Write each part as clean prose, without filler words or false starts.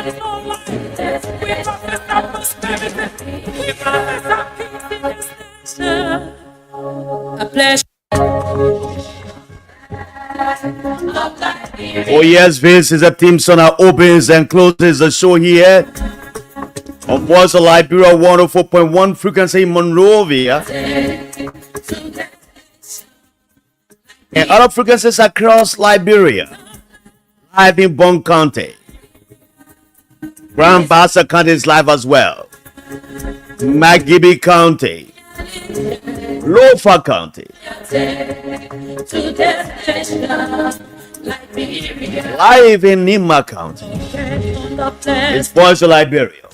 A pleasure. Oh yes, this is a team song that opens and closes the show here on Voice of Liberia 104.1 frequency in Monrovia and other frequencies across Liberia, live in Bon County. Grand Bassa County is live as well. McGibby County, Lofa County, live in Nima County. It's Voice of Liberia.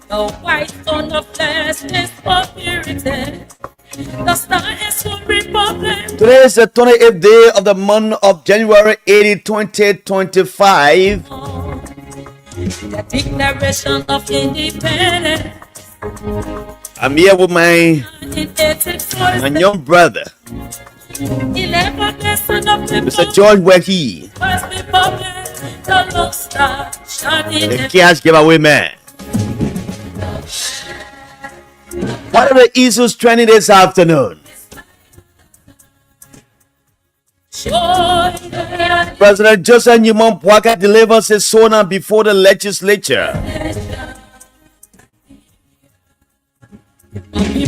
The white on the flesh is for purity. The star is for republic. Today is the 28th day of the month of January 2025. The Declaration of Independence. I'm here with my young brother, Mr. George Wehi, the cash giveaway man. What are the issues trending this afternoon? President Joseph Newman Pwaka delivers his sona before the legislature.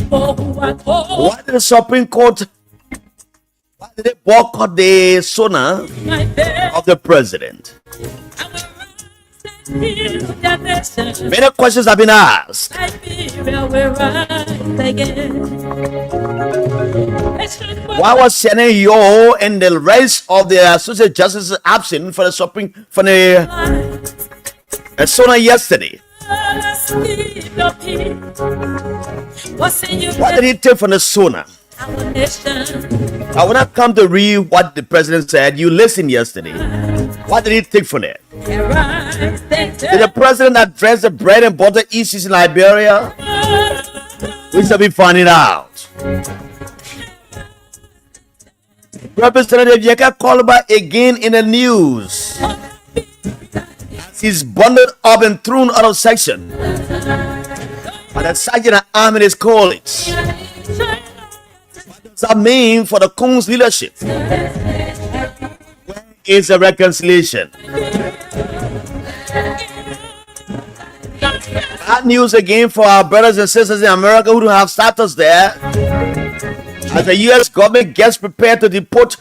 Why did the Supreme Court boycott the sona of the president? Many questions have been asked. Why was Senator Yo and the rest of the Associate Justices absent for the sona yesterday? What did he take from the sona? I will not come to read what the president said. You listened yesterday. What did he take from it? Did the president address the bread and butter issues in Liberia? We shall be finding out. Representative Yeka Kolba again in the news. He's bundled up and thrown out of section by the sergeant at Army's college. What does that mean for the Kong's leadership? Where is the reconciliation? Bad news again for our brothers and sisters in America who don't have status there, as the U.S. government gets prepared to deport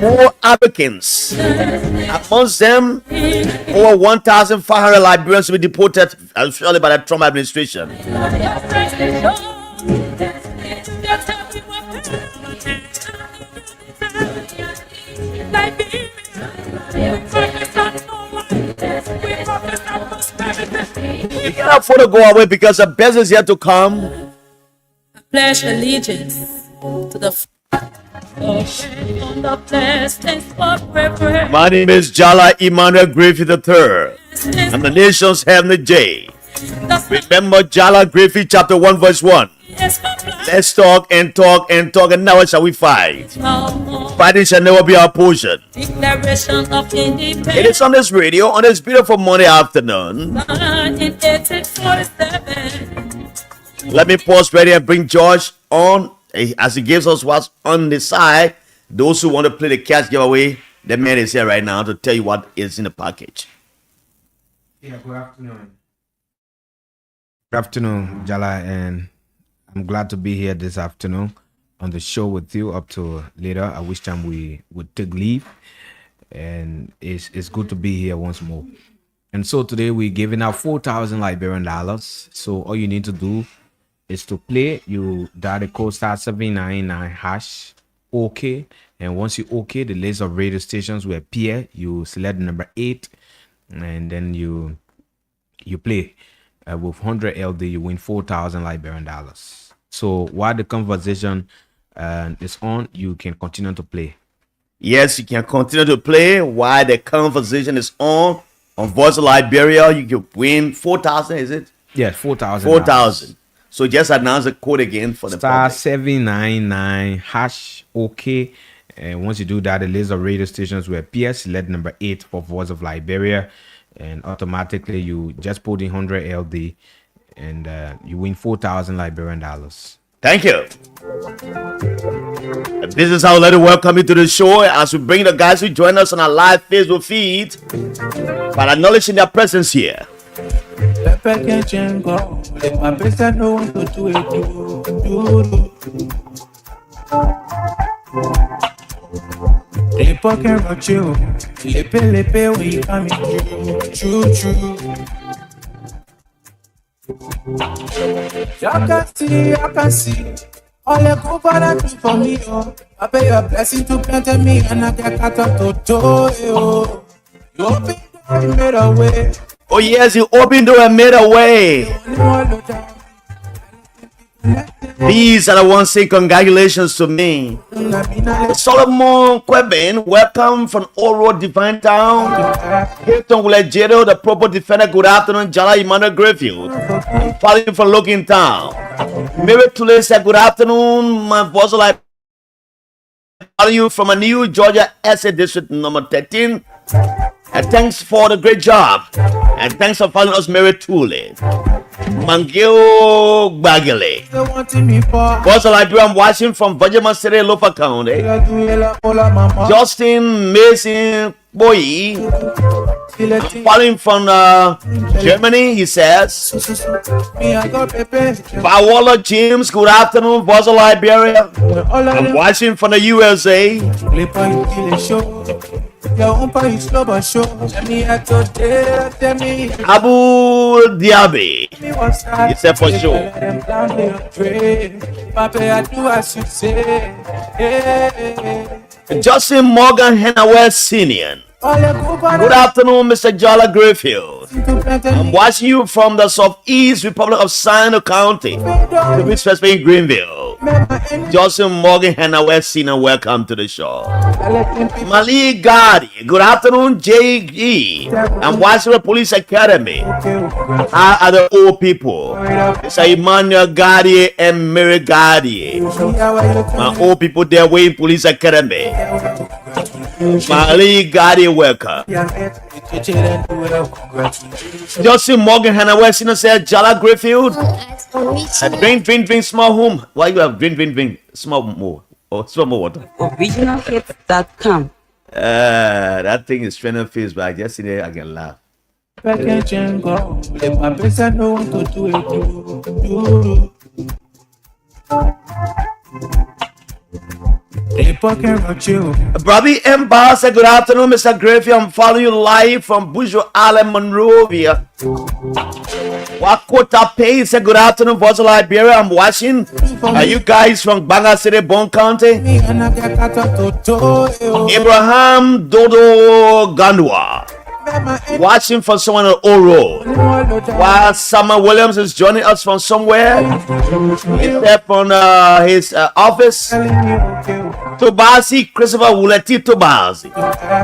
more Africans. Amongst them, over 1,500 Liberians will be deported, surely by the Trump administration. We cannot afford to go away because the best is yet to come. I pledge allegiance to the My name is Jala Emmanuel Griffith III. I'm the nation's heavenly J. Remember Jala Griffith chapter 1 verse 1. Let's talk and talk and talk, and now shall we fight. Fighting shall never be our portion. It is on this radio on this beautiful Monday afternoon. Let me pause ready and bring George on as he gives us what's on the side. Those who want to play the cash giveaway, the man is here right now to tell you what is in the package. Yeah, good afternoon. Good afternoon, Jala, and I'm glad to be here this afternoon on the show with you up to later, at which time we would take leave. And it's good to be here once more. And so today we're giving out 4,000 Liberian dollars. So all you need to do is to play. You dial the code *799# OK, and once you OK, the list of radio stations will appear. You select the number 8, and then you play. With 100 LD, you win 4,000 Liberian dollars. So while the conversation is on, you can continue to play. Yes, you can continue to play while the conversation is on Voice of Liberia. You can win 4,000, is it? Yes, 4,000. 4,000. So just announce the code again for the *799# OK. And once you do that, the list of radio stations will appear. Select number 8 for Voice of Liberia. and automatically you just put in 100 LD, and you win 4,000 Liberian dollars. Thank you. This is how let it welcome you to the show as we bring the guys who join us on our live Facebook feed by acknowledging their presence here. I can see. All the good Father do for me, oh. I pay your blessing to plant me, and I get cut up to do, oh. You open door, you made a way. Oh yes, you opened door and made a way. These are the ones saying congratulations to me. Solomon Queben, welcome from Oro Divine Town. Hilton Wilejero, the proper defender. Good afternoon, Jala Emmanuel Greyfield. I'm following from Looking Town. Mary Tule said, good afternoon, my voice like calling you from a new Georgia SA District number 13. And thanks for the great job. And thanks for following us, Mary Tule. Mangeo Bagale. Voice of Liberia, I'm watching from Virginia City, Lofa County. Justin Mason Boy. Following from Germany, he says. Paola James, good afternoon, Voice of Liberia. I'm watching from the USA. Abu Diaby, he said for sure. Justin Morgan Henaway Senior. Good afternoon, Mr. Jala Greyfield. I'm watching you from the Southeast Republic of Sino County, to be specific in Greenville. Justin Morgan Henaway Senior, welcome to the show. Mali Gadi, good afternoon, J.E. I'm watching the Police Academy. How are the old people? It's Emmanuel Gadi and Mary Gadi. My old people there waiting Police Academy. Mali Gadi, welcome. Justin Morgan Henaway Senior said, Jala Greyfield. Drink, small home. Why you have drink, small more or small more water? Originalhits.com. That thing is trending Facebook. I just see there, I can laugh. Brother Embar said, good afternoon, Mr. Greyfield. I'm following you live from Bujo Island, Monrovia. Wakota Pay said, good afternoon, Voice of Liberia. I'm watching. Are you guys from Banga City, Bon County? Abraham Dodo Gandwa. Watching for someone on Oro. While Summer Williams is joining us from somewhere. He's there from his office. Tobasi, Christopher Wuleti Tobasi.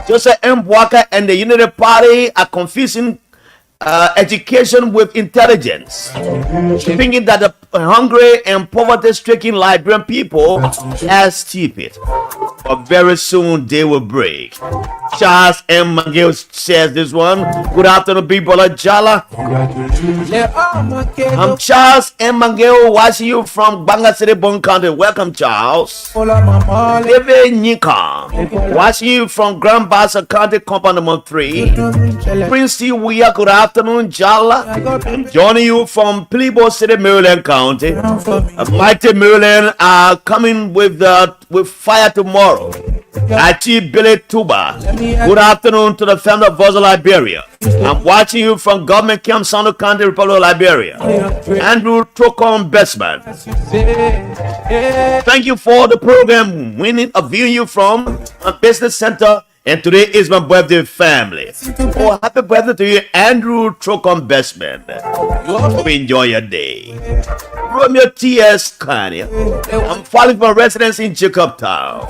Joseph M. Walker and the Unity Party are confusing education with intelligence, thinking that the hungry and poverty-stricken Liberian people are stupid. But very soon they will break. Charles M. Mangel says this one. Good afternoon, Big Brother Jala. I'm Charles M. Mangel, watching you from Banga City, Bon County. Welcome, Charles. David Nika, watching you from Grand Bassa County, Compound number 3. Prince T. Weir, good afternoon, Jala. I'm joining you from Plebo City, Maryland County. Mighty Maryland are coming with fire tomorrow. Achi Billy Tuba. Good afternoon to the family of Voice of Liberia. I'm watching you from Government Camp, Sando County, Republic of Liberia. Andrew Trocon Bestman. Thank you for the program. Winning a viewing you from a business center. And today is my birthday, family. Oh, happy birthday to you, Andrew Trocon Bestman. Hope you enjoy your day. Romeo T.S. Kanye. I'm following from residence in Jacobtown.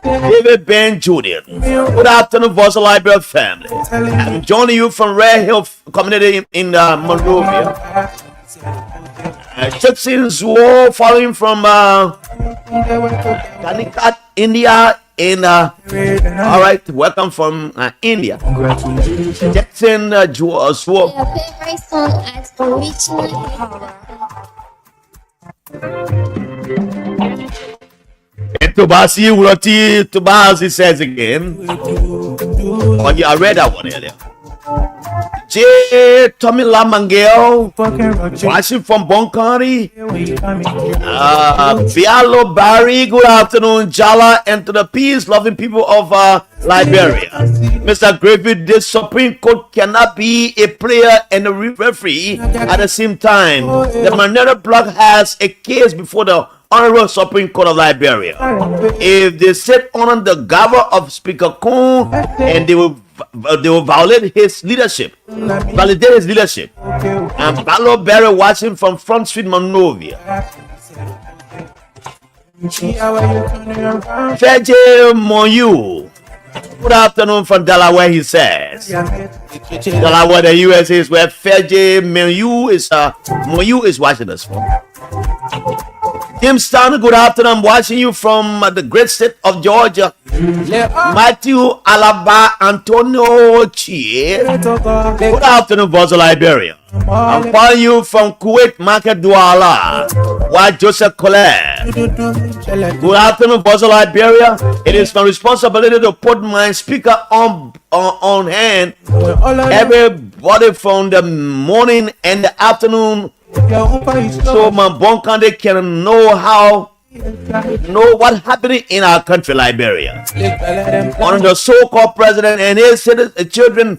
David Ben Julian. Good afternoon, Voice of Liberia family. I'm joining you from Red Hill community in Monrovia. Jackson Zuo, following from Calicut, India. all right, welcome from India. Jackson Swap. Your favorite song at original. Tobasi Urati Tobasi says again. Oh, yeah, I read that one earlier. J. Tommy Lamangel, watching from Bon County. Bialo Barry, good afternoon, Jala, and to the peace-loving people of Liberia. Mr. Griffith, the Supreme Court cannot be a player and a referee at the same time. The Manera Block has a case before the Honorable Supreme Court of Liberia. If they sit on the gavel of Speaker Kuhn, and they will violate his leadership, validate his leadership. And Balo Barry watching from Front Street, Monrovia. Feje Moyu, good afternoon from Delaware, he says. Delaware, the USA is where Feje Moyu is watching us from. Tim Stan, good afternoon. I'm watching you from the great state of Georgia. Matthew Alaba Antonio Chie. Good afternoon, Bozo Liberia. I'm calling you from Kuwait Market Douala. Why Joseph Colette? Good afternoon, Bozo Liberia. It is my responsibility to put my speaker on hand everybody from the morning and the afternoon, so my Bon County can know what happening in our country, Liberia. On the so-called president and his children.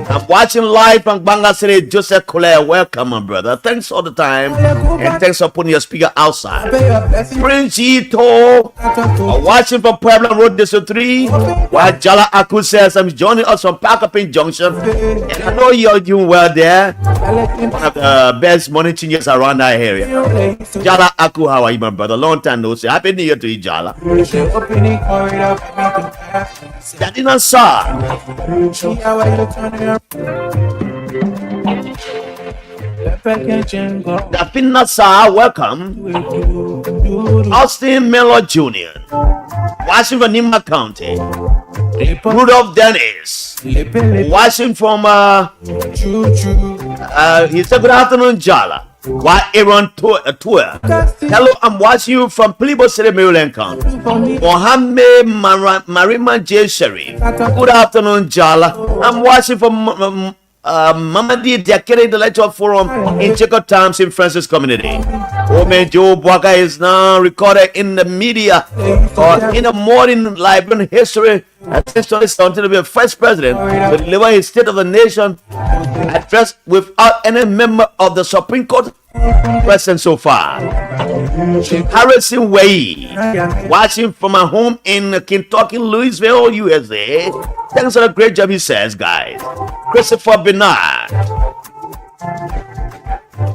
I'm watching live from Banga City. Joseph Colette, welcome, my brother. Thanks all the time, and thanks for putting your speaker outside. Prince Ito, watching from Pueblo Road, District 3. While Jala Aku says I'm joining us from Parkapin Junction, and I know you're doing well there. One of the best money changers around that area. Jala Aku, how are you, my brother? Long time no see. Happy New Year to you, Jala. Dadina Sa. Dafina Sa, welcome. Austin Miller Jr. Watching from Nima County. Rudolph Dennis. Watching from he said good afternoon, Jala. Why Aaron tour? Hello, I'm watching you from Plibo City, Maryland County. Mohammed Marima J. Sharif. Good afternoon, Jala. I'm watching from Mamadi Diakere Intellectual Forum in Jacob Times in Francis Community. Omen Joe Bwaka is now recorded in the media or in the modern Liberian history as history until to be the first president to deliver his State of the Nation address without any member of the Supreme Court present so far. Harrison Way, watching from my home in Kentucky, Louisville, USA. Thanks for the great job, he says, guys. Christopher Bernard,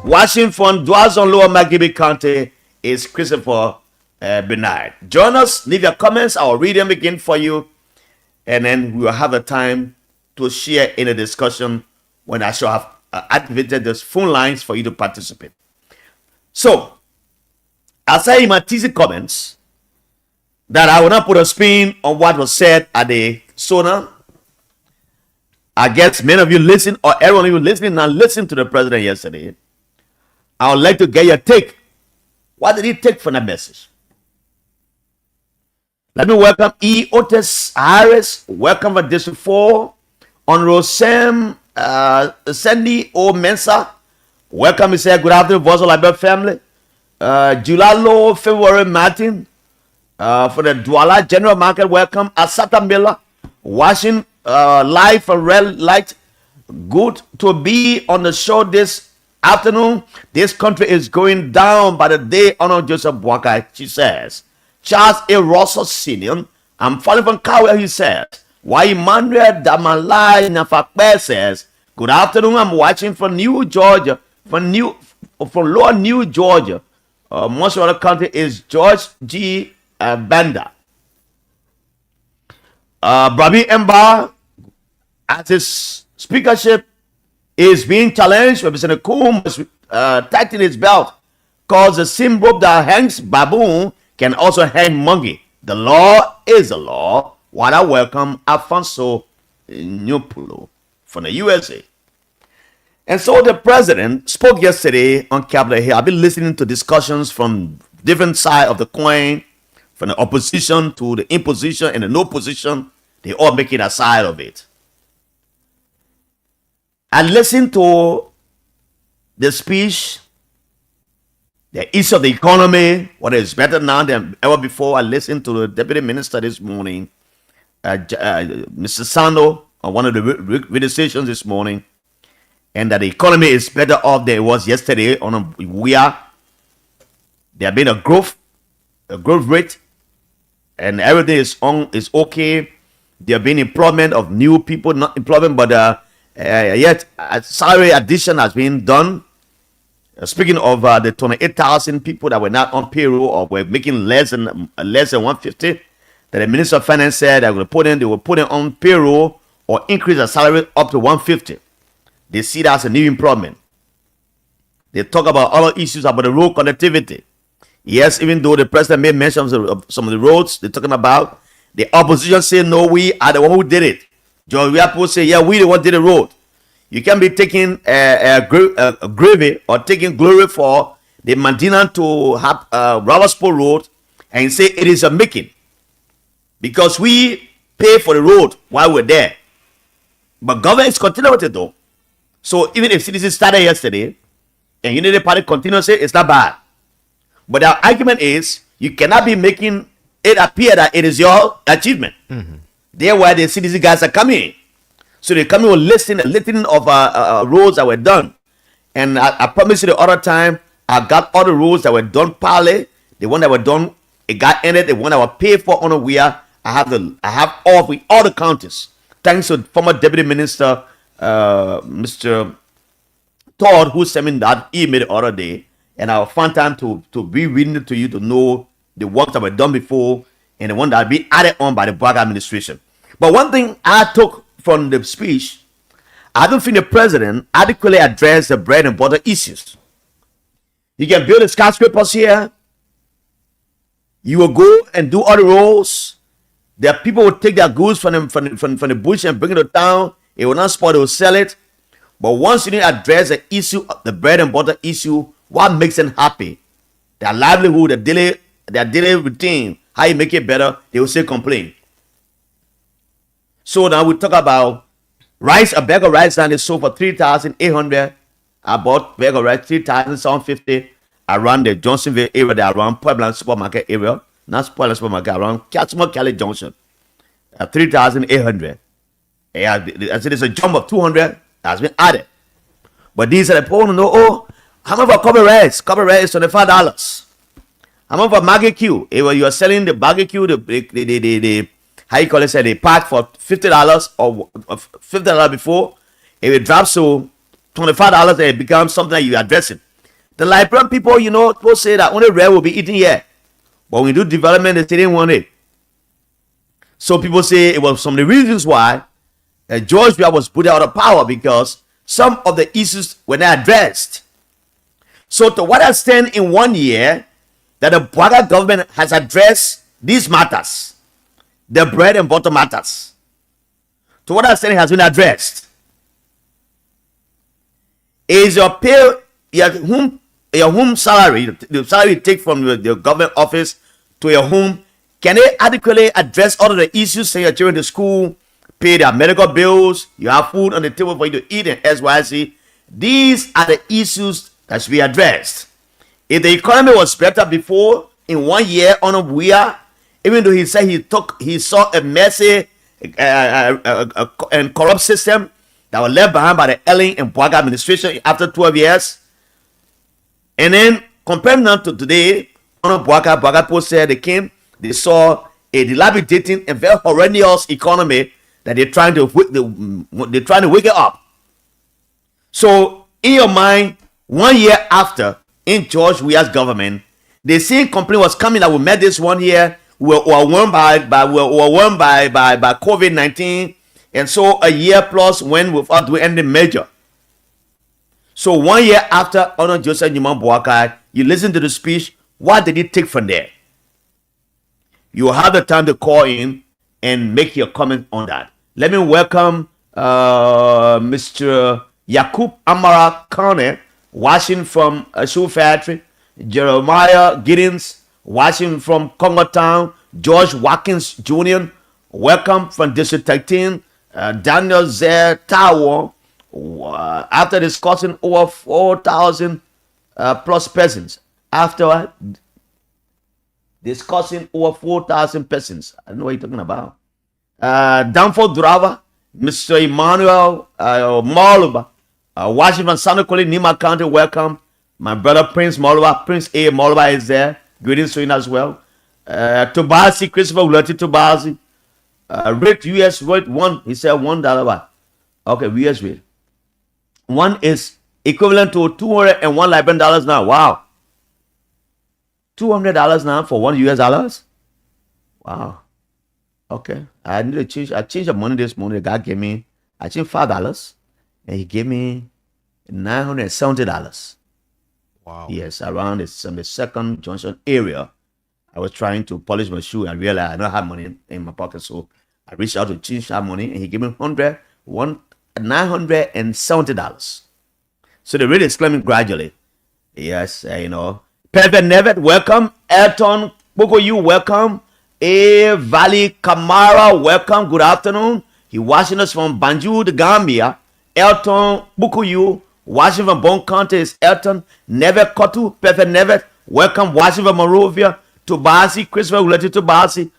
watching from Dwazon, Lower Magibi County, is Christopher Bernard. Join us, leave your comments. I'll read them again for you, and then we will have a time to share in a discussion when I shall have activated those phone lines for you to participate. So, I say in my teasing comments that I will not put a spin on what was said at the Sona. I guess many of you listen, or everyone of you listening now listened to the president yesterday. I would like to get your take. What did he take from that message? Let me welcome E. Otis Harris. Welcome for District 4. Honorable Sam Sandy O. Mensa. Welcome, he said. Good afternoon, Voice of Liberia family. Julalo February Martin. For the Douala General Market, welcome. Asata Miller. Watching live from Red Light. Good to be on the show this afternoon. This country is going down by the day. Honor Joseph Bwaka, she says. Charles A. Russell Sr. I'm following from Kawa, he says. Why Emmanuel Damalai Nafakbe says, good afternoon, I'm watching from New Georgia, from Lower New Georgia. Most of the country is George G. Banda. Brabi Emba, as his speakership is being challenged, Representative Kum must tighten his belt, cause the same rope that hangs baboon can also hang monkey. The law is the law. While I welcome Alfonso Nyopulo from the USA. And so the president spoke yesterday on Capitol Hill. I've been listening to discussions from different side of the coin, from the opposition to the imposition and the no position. They all making a side of it. I listened to the speech, the issue of the economy, what is better now than ever before. I listened to the deputy minister this morning, Mr. Sando, on one of the radio stations this morning, and that the economy is better off than it was yesterday. There have been a growth rate, and everything is okay. There have been employment of new people, not employment, but yet a salary addition has been done. Speaking of the 28,000 people that were not on payroll or were making less than 150, that the Minister of Finance said they will put in on payroll or increase the salary up to 150. They see that as a new employment. They talk about other issues about the road connectivity. Yes, even though the president made mention of some of the roads they're talking about, the opposition say no, we are the one who did it. George Weah say, yeah, we the one who did the road. You can't be taking gravy or taking glory for the Mandina to have Ralaspo Road and say it is a making. Because we pay for the road while we're there. But government is continuing with it though. So even if citizens started yesterday and Unity Party continues to say it's not bad. But our argument is you cannot be making it appear that it is your achievement. Mm-hmm. There where the citizen guys are coming. So they come in with listing of roads that were done. And I promised you the other time, I got all the roads that were done partly. The one that were done, it got ended. The one that were paid for on a weir. I have all the counties. Thanks to former Deputy Minister, Mr. Todd, who sent me that email the other day. And I found time to be reading it to you to know the work that were done before and the one that will be added on by the Black administration. But one thing I took from the speech, I don't think the president adequately addressed the bread and butter issues. You can build the skyscrapers here. You will go and do all the roads. There are people who take their goods from the bush and bring it to town. It will not spoil, they will sell it. But once you need to address the issue of the bread and butter issue, what makes them happy? Their livelihood, their daily routine, how you make it better, they will say complain. So now we talk about rice. A bag of rice now is sold for 3,800. I bought bag of rice 3,750 around the Johnsonville area, there around Puebla supermarket area, not Puebla supermarket, around Catsmore Cali Junction. 3,800. Yeah, I said it's a jump of 200 has been added. But these are the people who know, how much for cover rice? Cover rice is $25. How much for barbecue? If you are selling the barbecue, the how you call it, say they pack for $50 or $50 before, if it drops to $25, it becomes something that you address it. The Liberian people, people say that only red will be eaten here. But when we do development, they didn't want it. So people say it was some of the reasons why George Weah was put out of power, because some of the issues were not addressed. So to what extent in 1 year that the Bwaga government has addressed these matters, the bread and butter matters, to what extent it has been addressed? Is your pay, your home salary, the salary you take from your government office to your home, can they adequately address all of the issues? Send your children to school, pay their medical bills, you have food on the table for you to eat, and XYZ. These are the issues that should be addressed. If the economy was better before, in 1 year on a weir, even though he said he saw a messy and corrupt system that was left behind by the Ellen and Bwaga administration after 12 years. And then comparing now to today, on Bwaga post said they saw a dilapidating and very horrendous economy that they're trying to wake it up. So in your mind, 1 year after, in George Weah's government, the same complaint was coming that we met this 1 year. We were warned by COVID-19, and so a year plus when without doing anything major. So 1 year after Honor Joseph Newman Boakai, you listen to the speech. What did he take from there? You will have the time to call in and make your comment on that. Let me welcome Mr. Yakub Amara Kane, watching from a shoe factory. Jeremiah Giddens, watching from Congo Town. George Watkins Jr., welcome from District 13. Daniel Zer Tower, after discussing over 4,000 plus persons. After discussing over 4,000 persons. I don't know what you're talking about. Danford Drava, Mr. Emmanuel Moluba, watching from Sanokoli, Nima County, welcome. My brother Prince Moluba, Prince A. Moluba is there. Greetings to him as well. Tobasi, Christopher Ulati Tobasi. Rate US rate one, he said $1. Okay, US rate. One is equivalent to $201 Liberian dollars now. Wow. $200 now for $1 US. Wow. Okay. I need to change. I changed the money this morning. The guy gave me, I changed $5 and he gave me $970. Wow. Yes, around the second Johnson area. I was trying to polish my shoe and realized I don't have money in my pocket. So I reached out to change that money and he gave me $970. So the rate is climbing gradually. Yes, Perfect Nevet, welcome. Elton Bogoyu, welcome. A Valley Kamara, welcome. Good afternoon. He watching us from Banjul, the Gambia. Elton Bukuyu, watching from Bon County is Elton. Nevet Kotu, Perfect Nevet, welcome. Watching from Monrovia. Tobasi, Christopher related to Tobasi.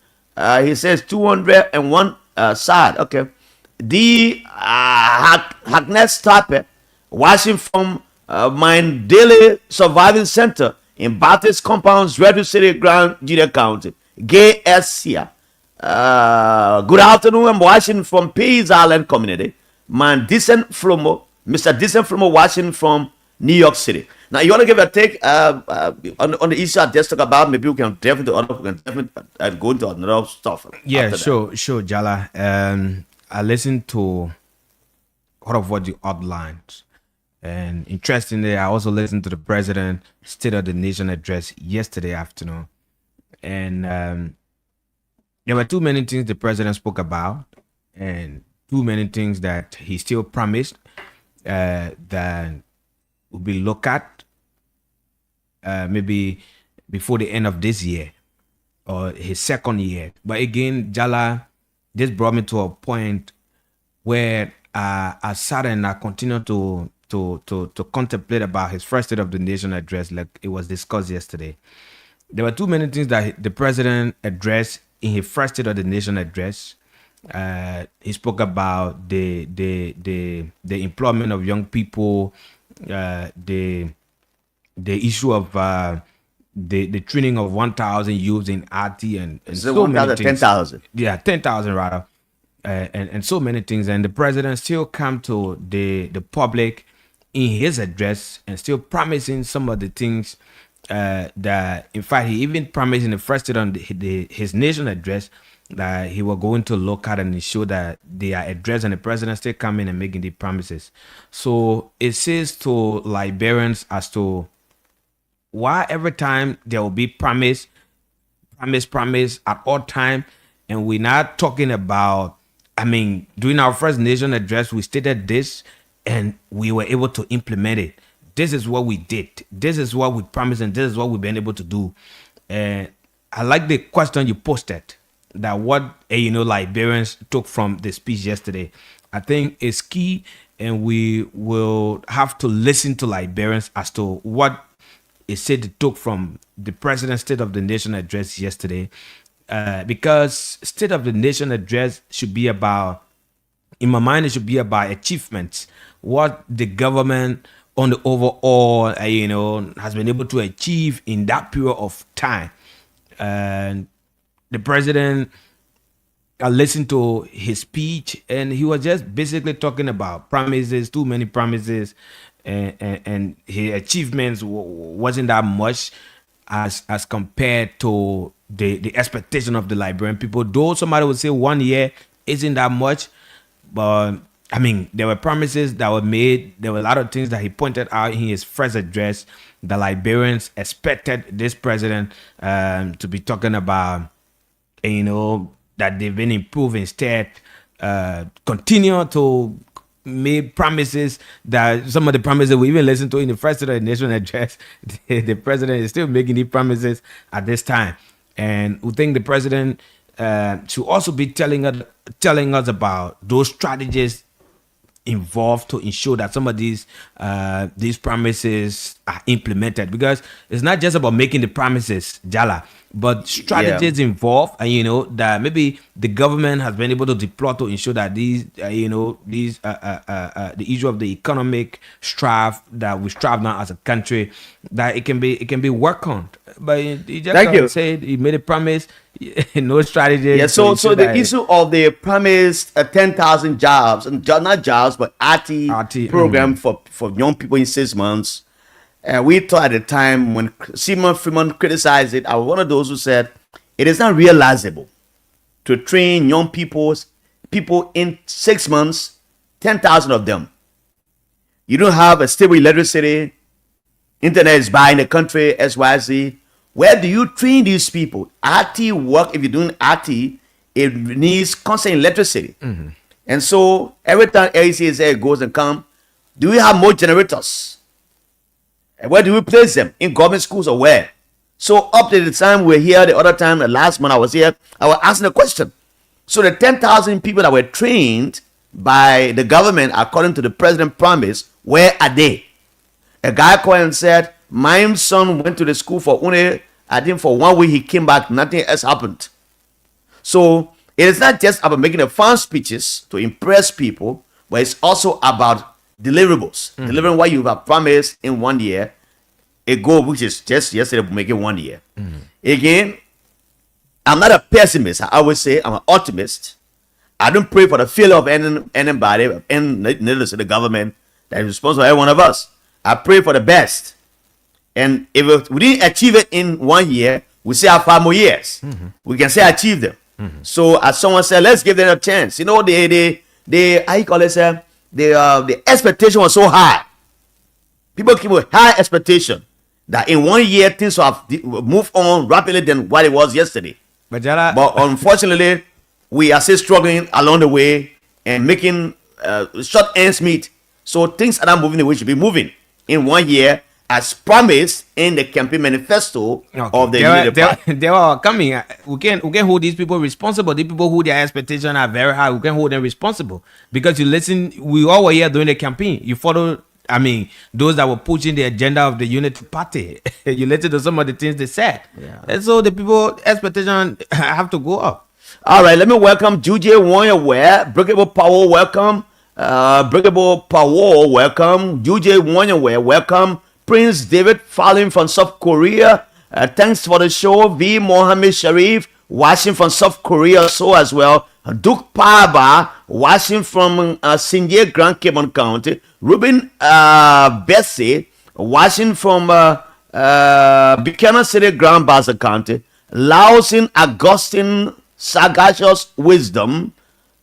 He says 201 side. Okay. The Hackness Tape, watching from Mine Daily Surviving Center in Baptist Compounds, Redwood City, Grand Junior County. Gay S here. Good afternoon. I'm watching from Peace Island Community. Man, Decent Flomo, Mr. Decent Flomo, watching from New York City. Now, you want to give a take on the issue I just talked about? Maybe we can definitely go into another stuff. Yeah, sure, Jala. I listened to all of what you outlined. And interestingly, I also listened to the President State of the Nation address yesterday afternoon. And there were too many things the President spoke about and too many things that he still promised that will be looked at maybe before the end of this year or his second year. But again, Jala, this brought me to a point where I sat and I continued to contemplate about his first State of the Nation address, like it was discussed yesterday. There were too many things that the President addressed in his first State of the Nation address. He spoke about the employment of young people, the issue of the training of 1,000 youths in RT and so many things. 10,000. Yeah, 10,000 rather. And so many things. And the President still come to the public in his address and still promising some of the things that, in fact, he even promised in the first State of his nation address that he was going to look at and ensure that they are addressed, and the President still coming and making the promises. So it says to Liberians as to why every time there will be promise at all time, and we're not talking about, during our first nation address, we stated this and we were able to implement it. This is what we did. This is what we promised, and this is what we've been able to do. And I like the question you posted, that what Liberians took from the speech yesterday. I think it's key, and we will have to listen to Liberians as to what it said they took from the President's State of the Nation address yesterday. Because State of the Nation address should be about, in my mind, it should be about achievements, what the government on the overall, has been able to achieve in that period of time. And the President, I listened to his speech, and he was just basically talking about promises, too many promises, and his achievements wasn't that much as compared to the expectation of the Liberian people. Though somebody would say 1 year isn't that much, but there were promises that were made. There were a lot of things that he pointed out in his first address that Liberians expected this president to be talking about that they've been improved. Instead, continue to make promises that some of the promises we even listened to in the first of the nation address. The president is still making these promises at this time, and we think the president should also be telling us about those strategies involved to ensure that some of these promises are implemented, because it's not just about making the promises, Jala, but strategies involved, and that maybe the government has been able to deploy to ensure that the issue of the economic strive that we strive now as a country, that it can be worked on. But he just said he made a promise, no strategy. Yeah, so the issue of the promised 10,000 jobs, and not jobs, but RT program for young people in 6 months. We thought at the time when Simon Freeman criticized it, I was one of those who said it is not realizable to train young people in 6 months, 10,000 of them. You don't have a stable electricity, internet is buying the country, XYZ. Where do you train these people? RT work, if you're doing RT, it needs constant electricity. Mm-hmm. And so every time ACSA goes and comes, do we have more generators? And where do we place them? In government schools or where? So up to the time we were here, the other time, the last month I was here, I was asking a question. So the 10,000 people that were trained by the government, according to the president promise, where are they? A guy called and said, my son went to the school for only, I think for 1 week, he came back, nothing else happened. So it is not just about making the fun speeches to impress people, but it's also about deliverables, delivering what you have promised in 1 year, a goal which is just yesterday, making 1 year. Again, I'm not a pessimist. I always say I'm an optimist. I don't pray for the failure of anybody, and neither the government that is responsible for every one of us. I pray for the best. And if we didn't achieve it in 1 year, we still have 5 more years. We can say achieve them. So as someone said, let's give them a chance. You know, the how you call it, sir? The expectation was so high. People keep with high expectation that in 1 year things will have moved on rapidly than what it was yesterday. But unfortunately, we are still struggling along the way and making short ends meet. So things are not moving the way they should be moving in 1 year, as promised in the campaign manifesto of the Unity Party. They are coming. We can hold these people responsible. The people who their expectations are very high, we can hold them responsible. Because you listen, we all were here during the campaign. You follow, those that were pushing the agenda of the Unity Party. You listen to some of the things they said. Yeah. And so the people expectations have to go up. All right, let me welcome Juje Wanyaware, Breakable Power, welcome. Breakable Power, welcome. Juje Wanyaware, welcome. Prince David following from South Korea. Thanks for the show. V. Mohammed Sharif watching from South Korea so as well. Duke Paba watching from Sinje Grand Cayman County. Ruben Bessie watching from Buchanan City Grand Bassa County. Laosin Augustine Sagacious Wisdom.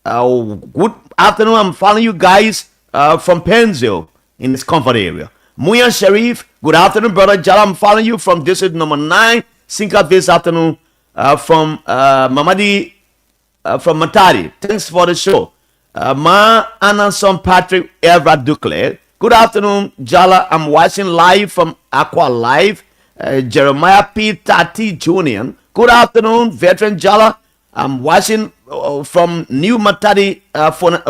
Good afternoon. I'm following you guys from Pennville in this comfort area. Muya Sharif, good afternoon, brother Jala. I'm following you from district number 9, Sinkat this afternoon, from Mamadi, from Matadi. Thanks for the show. Ma Ananson Patrick Everett Duclair. Good afternoon, Jala. I'm watching live from Aqua Live. Jeremiah P. Tati Jr. Good afternoon, veteran Jala. I'm watching from New Matadi,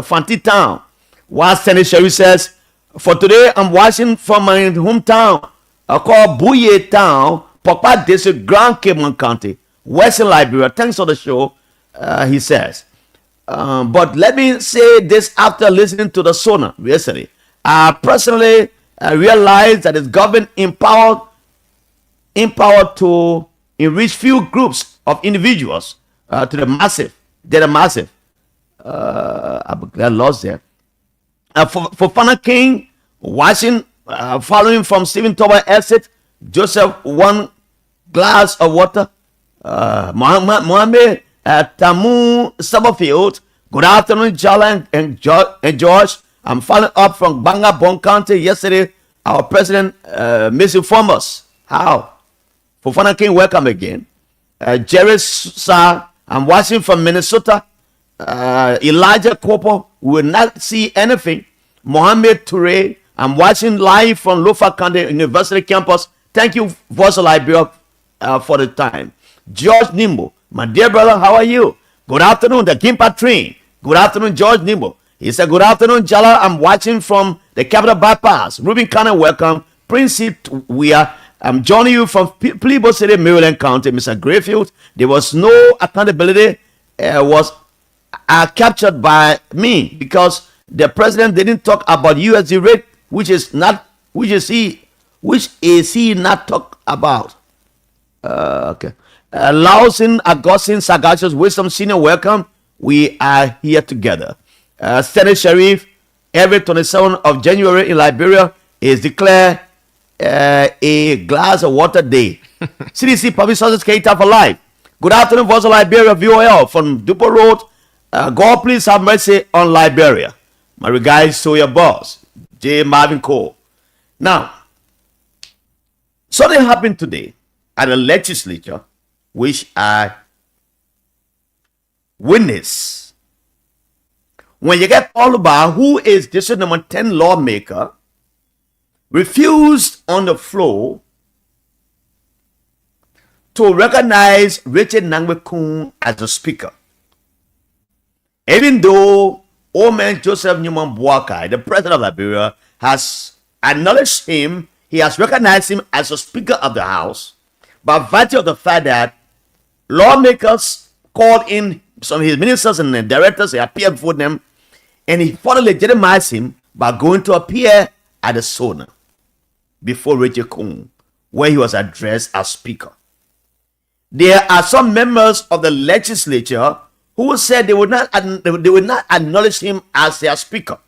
Fanti Town. While Senator Sharif says, for today, I'm watching from my hometown called Buye Town, Pokpa District, Grand Cayman County, Western Liberia. Thanks for the show, he says. But let me say this after listening to the Sona yesterday. I personally realized that it's government empowered to enrich few groups of individuals to the massive. They're the massive. I lost there. For Fana King, watching, following from Stephen Toba Exit, Joseph, 1 glass of water. Mohammed Tamu Summerfield, good afternoon, Jala and George. I'm following up from Banga Bon County. Yesterday, our president misinformed us. How? For Fana King, welcome again. Jerry Sa, I'm watching from Minnesota. Elijah Cooper will not see anything. Mohammed Toure, I'm watching live from Lofa County University campus. Thank you, Voice of Liberia, for the time. George Nimbo, my dear brother, how are you? Good afternoon, the Gimpa train. Good afternoon, George Nimbo. He said, good afternoon, Jala. I'm watching from the Capital Bypass. Rubin County, welcome. Prince I'm joining you from Plebo City, Maryland County, Mr. Grayfield. There was no accountability was captured by me because the president didn't talk about USD rate, which is he not talk about. Okay. Lawson, Augustine, Sagacious, Wisdom Senior, welcome. We are here together. Senate Sheriff, every 27th of January in Liberia is declared a glass of water day. CDC Public Sources Cater for Life. Good afternoon, Voice of Liberia-VOL from Dupo Road. God, please have mercy on Liberia. My regards to your boss, J. Marvin Cole. Now, something happened today at the legislature, which I witnessed. When you get all about who is district number 10 lawmaker, refused on the floor to recognize Richard Nangbe-Kun as a speaker. Even though old man Joseph Newman Boakai, the president of Liberia, has acknowledged him, he has recognized him as a speaker of the house, by virtue of the fact that lawmakers called in some of his ministers and the directors, they appeared before them, and he further legitimized him by going to appear at the SONA before Richard Kun, where he was addressed as speaker. There are some members of the legislature who said they would not acknowledge him as their speaker.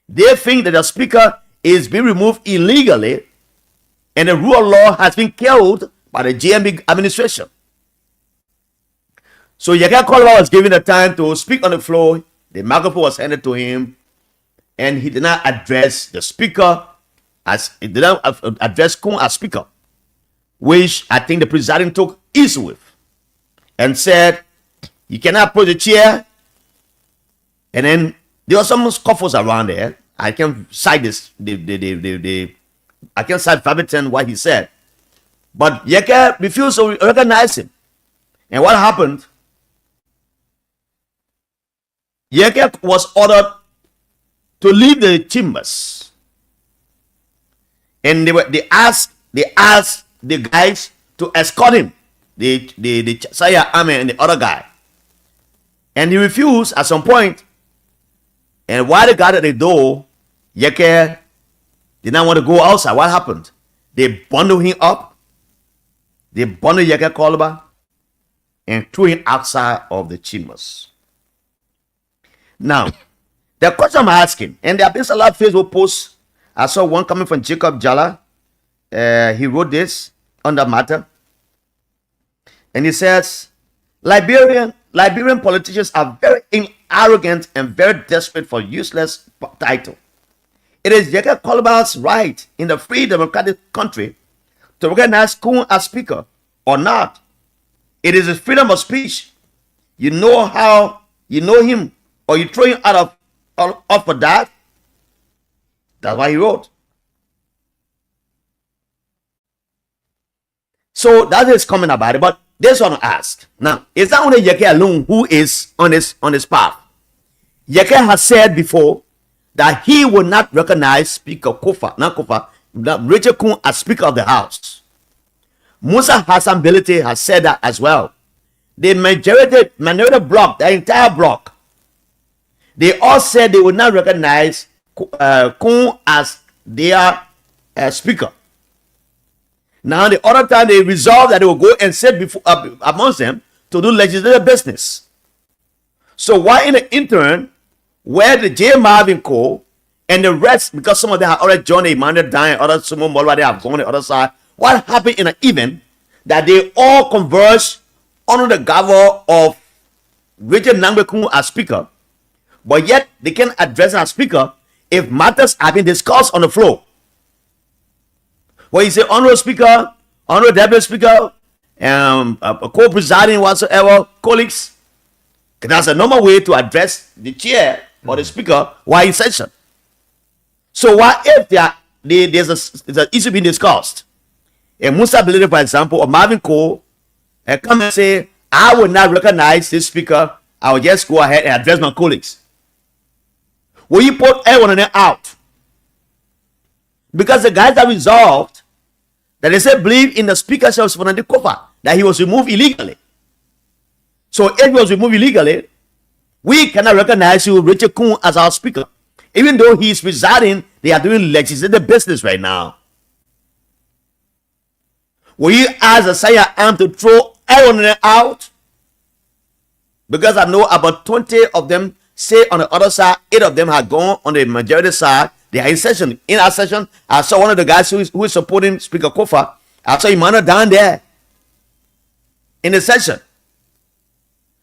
They think that the speaker is being removed illegally and the rule of law has been killed by the GMB administration. So Yaka Kolwa was given the time to speak on the floor. The microphone was handed to him, and he did not address the speaker address Kun as speaker, which I think the presiding took issue with, and said, "You cannot put the chair." And then there were some scuffles around there. I can cite this. I can cite verbatim what he said, but Yeke refused to recognize him. And what happened? Yeke was ordered to leave the chambers, and they asked the guys to escort him, the Saya Ame and the other guy, and he refused at some point. And while they got at the door, Yeke did not want to go outside. What happened? They bundled him up. They bundled Yeke Kolba and threw him outside of the chambers. Now, the question I'm asking, and there have been a lot of Facebook posts. I saw one coming from Jacob Jala. He wrote this on the matter. And he says, Liberian politicians are very arrogant and very desperate for useless title. It is Yeke Kolba's right in the free democratic country to recognize Kun as speaker or not. It is his freedom of speech. You know how you know him, or you throw him out for that. That's why he wrote. So that is comment about it. But this one to ask. Now, is that only Yeke alone who is on his path? Yeke has said before that he will not recognize Speaker Richard Kun as Speaker of the House. Musa Hassan Bility has said that as well. The minority bloc, the entire bloc, they all said they would not recognize Kun as their speaker. Now, the other time they resolved that they will go and sit before amongst them to do legislative business. So why in the interim, where the J. Marvin Cole and the rest, because some of them have already joined the Emmanuel Dine, other Sumo Molwa, they have gone on the other side. What happened in an event that they all converge under the governor of Richard Nangbe-Kun as speaker, but yet they can address as speaker if matters have been discussed on the floor. Where you say, Honorable Speaker, Honorable Deputy Speaker, co-presiding whatsoever colleagues. That's a normal way to address the chair or the speaker while in session. So what if there's an issue being discussed? And Musa Bilede, for example, or Marvin Cole, come and say, I will not recognize this speaker. I will just go ahead and address my colleagues. Will you put everyone on it out? Because the guys that resolved that they said believe in the speakership of Fernando Kofa, that he was removed illegally. So if he was removed illegally, we cannot recognize you, Richard Kuhn, as our speaker. Even though he is residing, they are doing legislative business right now. Will you ask the Saya Am to throw everyone out? Because I know about 20 of them say on the other side, 8 of them have gone on the majority side. They are in session. In our session, I saw one of the guys who is supporting Speaker Kofa. I saw Emmanuel down there in the session.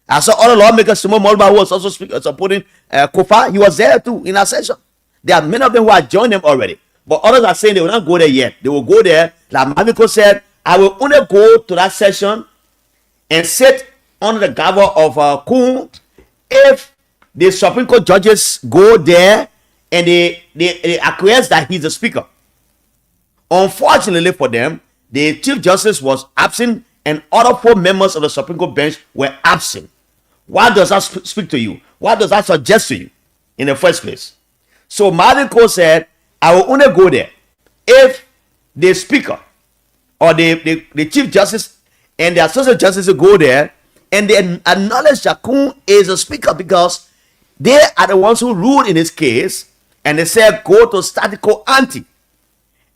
I saw other lawmakers, Simon Molba, who was also supporting Kofa. He was there too in our session. There are many of them who have joined them already. But others are saying they will not go there yet. They will go there. Like Mamiko said, I will only go to that session and sit under the gavel of Kuhn if the Supreme Court judges go there and they acquiesce that he's the speaker. Unfortunately for them, the Chief Justice was absent and other 4 members of the Supreme Court bench were absent. What does that speak to you? What does that suggest to you in the first place? So Marvin Cole said, I will only go there if the speaker or the Chief Justice and the Associate Justice go there and they acknowledge that Kuhn is a speaker because they are the ones who ruled in this case, and they said go to status quo ante.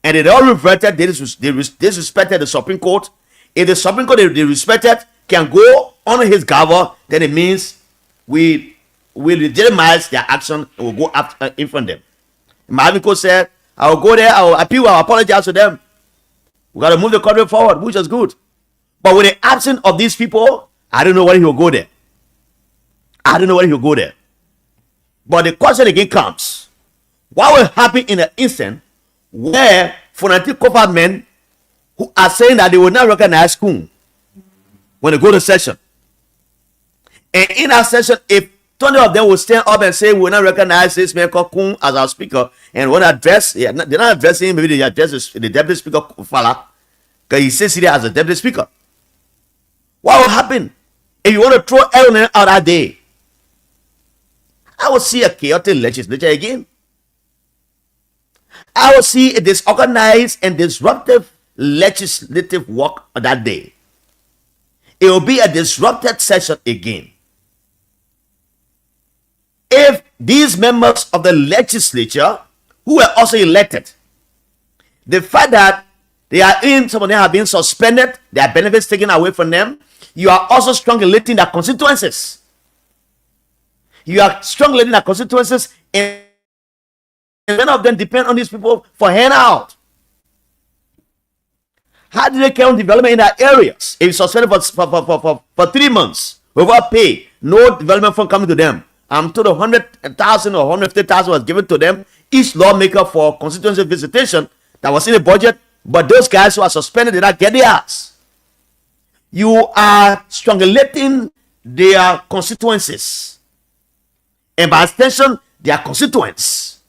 And they all reverted, they disrespected the Supreme Court. If the Supreme Court they respected can go on his gavel, then it means we legitimize their action and we'll go up in front of them. Marvin Cole said, I will go there, I will appeal, I will apologize to them. We got to move the country forward, which is good. But with the absence of these people, I don't know whether he will go there. I don't know whether he will go there. But the question again comes, what will happen in an instant where Fanatic Kofa men who are saying that they will not recognize Kuhn when they go to session? And in that session, if 20 of them will stand up and say, we will not recognize this man called Kuhn as our speaker, and when address, they're not addressing him, maybe they address the deputy speaker, Fala, because he sits there as a deputy speaker. What will happen if you want to throw everyone out that day? I will see a chaotic legislature again. I will see a disorganized and disruptive legislative work on that day. It will be a disrupted session again. If these members of the legislature who were also elected, the fact that they are in, some of them have been suspended, their benefits taken away from them, you are also strongly leading their constituencies. You are strongly leading their constituencies, and many of them depend on these people for handout. How do they carry on development in their areas? If it's suspended for 3 months without pay, no development fund coming to them. I'm told 100,000 or 150,000 was given to them, each lawmaker for constituency visitation that was in the budget, but those guys who are suspended did not get theirs. You are strangulating their constituencies, and by extension, their constituents.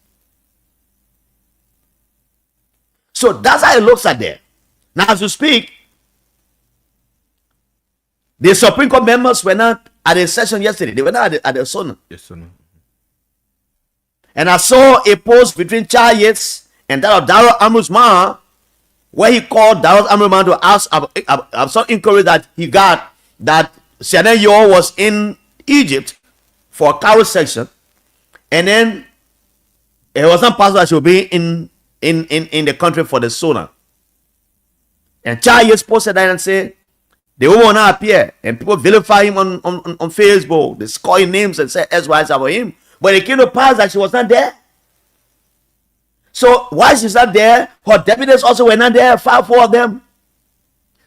So that's how it looks at there. Now, as you speak, the Supreme Court members were not at the session yesterday. They were not at the Sona. Yes, sir. No. And I saw a post between Charles Yates and that of Darrell Amrusman, where he called Darrell Amrusman to ask about some inquiry that he got that Sianen Yor was in Egypt for a Cairo section, and then it was not possible that she would be in the country for the Sona. And Charles Yates posted that and said, the woman will not appear, and people vilify him on Facebook. They call him names and say S.Y.s about him. But it came to pass that she was not there. So why she's not there? Her deputies also were not there, 4 of them.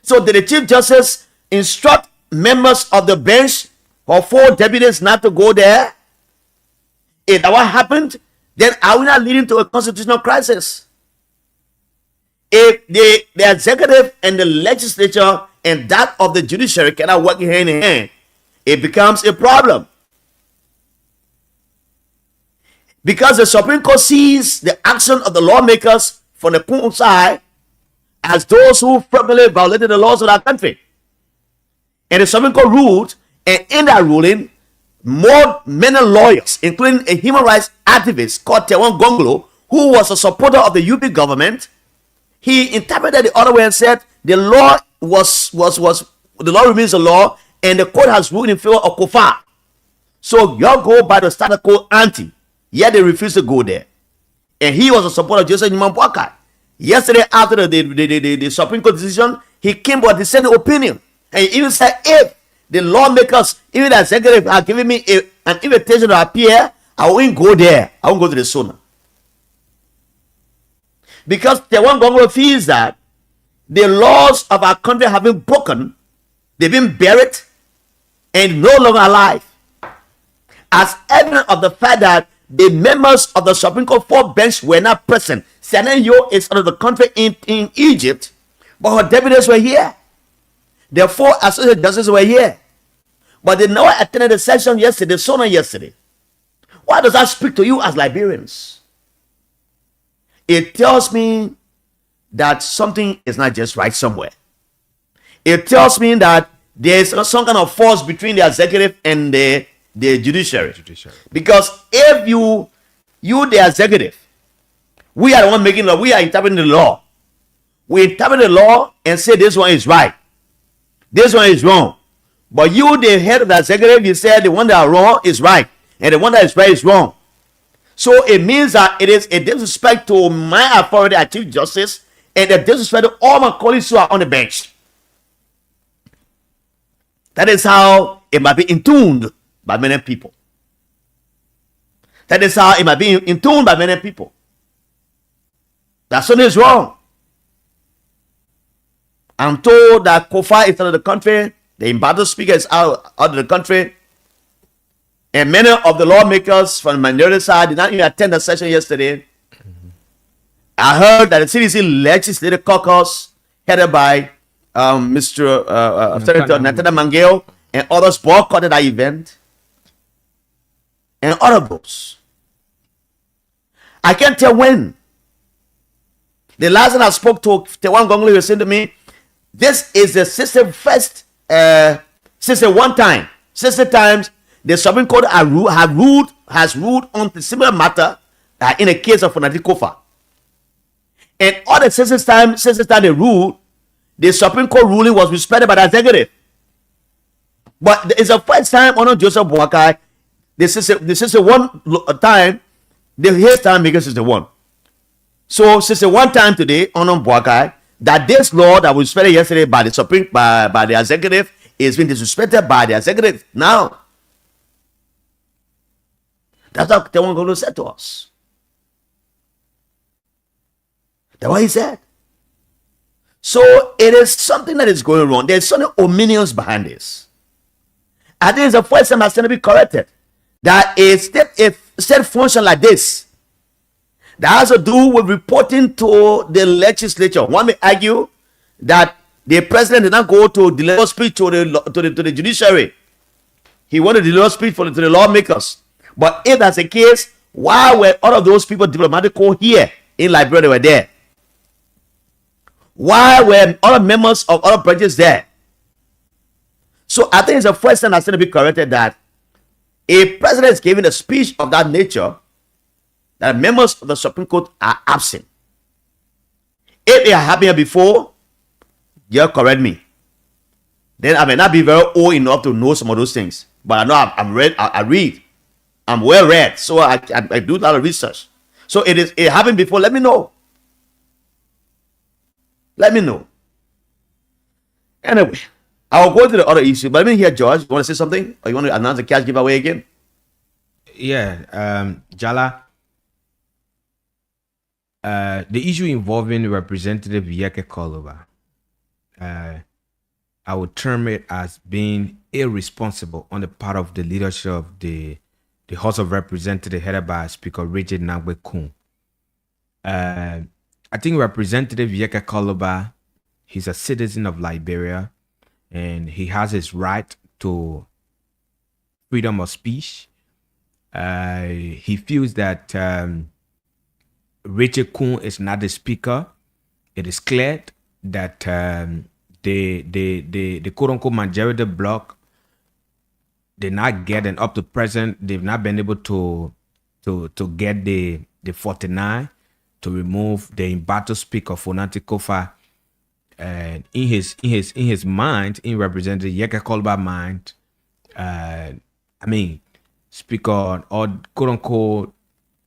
So did the Chief Justice instruct members of the bench or 4 deputies not to go there? If that what happened, then are we not leading to a constitutional crisis? If the executive and the legislature and that of the judiciary cannot work hand in hand, it becomes a problem. Because the Supreme Court sees the action of the lawmakers from the Kun side as those who frequently violated the laws of our country. And the Supreme Court ruled, and in that ruling, many lawyers, including a human rights activist called Tewan Gonglo, who was a supporter of the UP government, he interpreted the other way and said the law the law remains the law, and the court has ruled in favor of Kofa. So you go by the status quo ante. Yet they refused to go there. And he was a supporter of Joseph Nyimampoaka. Yesterday, after the Supreme Court decision, he came with a dissenting opinion. And he even said, if the lawmakers, even the executive, are giving me an invitation to appear, I won't go there. I won't go to the SONA. Because the one Congo feels that the laws of our country have been broken, they've been buried, and no longer alive. As evidence of the fact that the members of the Supreme Court 4 bench were not present. Senenyo is out of the country in Egypt, but her deputies were here. The 4 associate justices were here, but they never attended the session yesterday, SONA yesterday. Why does that speak to you as Liberians? It tells me that something is not just right somewhere. It tells me that there's some kind of force between the executive and the judiciary. Because if you the executive, we are the one making law, we are interpreting the law. We interpret the law and say this one is right, this one is wrong. But you, the head of the executive, you said the one that is wrong is right, and the one that is right is wrong. So it means that it is a disrespect to my authority as Chief Justice, and a disrespect to all my colleagues who are on the bench. That is how it might be intuned by many people. That is how it might be intuned by many people. That something is wrong. I'm told that Kofa is out of the country, the embattled speaker is out of the country, and many of the lawmakers from the minority side did not even attend the session yesterday. I heard that the CDC Legislative Caucus, headed by Mr. Senator Nathaniel Mangeo, and others boycotted that event, and other groups. I can't tell when. The last time I spoke to Tewan Gongli, he was saying to me, this is the 61st, 60 times the Supreme Court has ruled on the similar matter in the case of Fonati Kofa. And all the 60 times they ruled, the Supreme Court ruling was respected by the executive. But it's the first time under Joseph Boakai, this is the one time, his time because it's the one. So since the one time today on Boakai, that this law that was respected yesterday by the Supreme by the executive is being disrespected by the executive now. That's what Tewan Golo said to us. That's what he said. So it is something that is going wrong. There's some ominions behind this. I think it's the first time that's going to be corrected. That a state function like this that has to do with reporting to the legislature. One may argue that the president did not go to deliver speech to the judiciary. He wanted to deliver speech to the lawmakers. But if that's the case, why were all of those people diplomatic corps here in Liberia? They were there. Why were all the members of other branches there? So I think it's the first time that's going to be corrected that a president is giving a speech of that nature, that members of the Supreme Court are absent. If they are happening before, you correct me. Then I may not be very old enough to know some of those things. But I know I read. I'm well read. So I do a lot of research. So it happened before. Let me know. Let me know. Anyway, I'll go to the other issue. But let me hear, George. You want to say something? Or you want to announce the cash giveaway again? Yeah, Jala. The issue involving Representative Yeke Koloba, I would term it as being irresponsible on the part of the leadership of the House of Representatives headed by Speaker Richard Nagbe Kun. I think Representative Yeke Koloba, he's a citizen of Liberia. and he has his right to freedom of speech. He feels that Richard Kuhn is not the speaker. It is clear that the quote-unquote majority bloc did not get, and up to present, they've not been able to get the 49 to remove the embattled speaker Fonati Kofa. And in his mind, in Representative Yeke Kolba mind, Speaker or quote unquote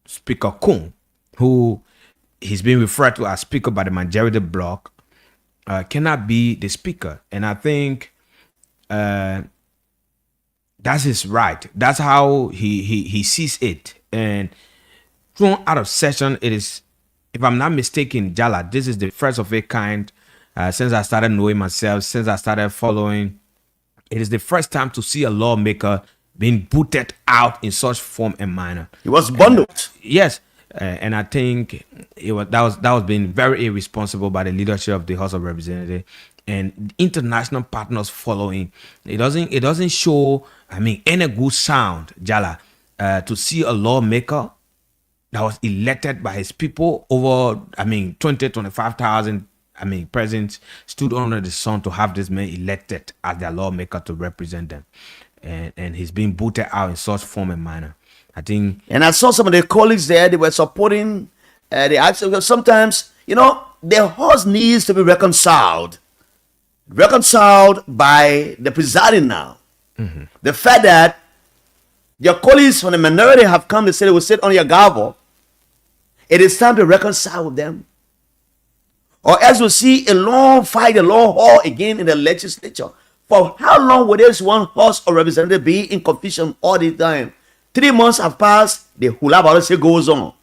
Speaker Kuhn, who he's being referred to as Speaker by the majority bloc, cannot be the Speaker. And I think that's his right. That's how he sees it. And thrown out of session, it is, if I'm not mistaken, Jala, this is the first of a kind since I started knowing myself, since I started following. It is the first time to see a lawmaker being booted out in such form and manner. He was bundled. Yes. And I think that was being very irresponsible by the leadership of the House of Representatives and international partners following. It doesn't show, any good sound, Jala, to see a lawmaker that was elected by his people over, 25,000 presidents stood under the sun to have this man elected as their lawmaker to represent them. And he's being booted out in such form and manner. I think. And I saw some of the colleagues there, they were supporting the action. Sometimes, the horse needs to be reconciled by the presiding now. Mm-hmm. The fact that your colleagues from the minority have come to say they will sit on your gavel, it is time to reconcile with them. Or else we'll see a long fight, a long haul again in the legislature. For how long will this one House of Representative be in confusion all the time? 3 months have passed, the hula policy goes on.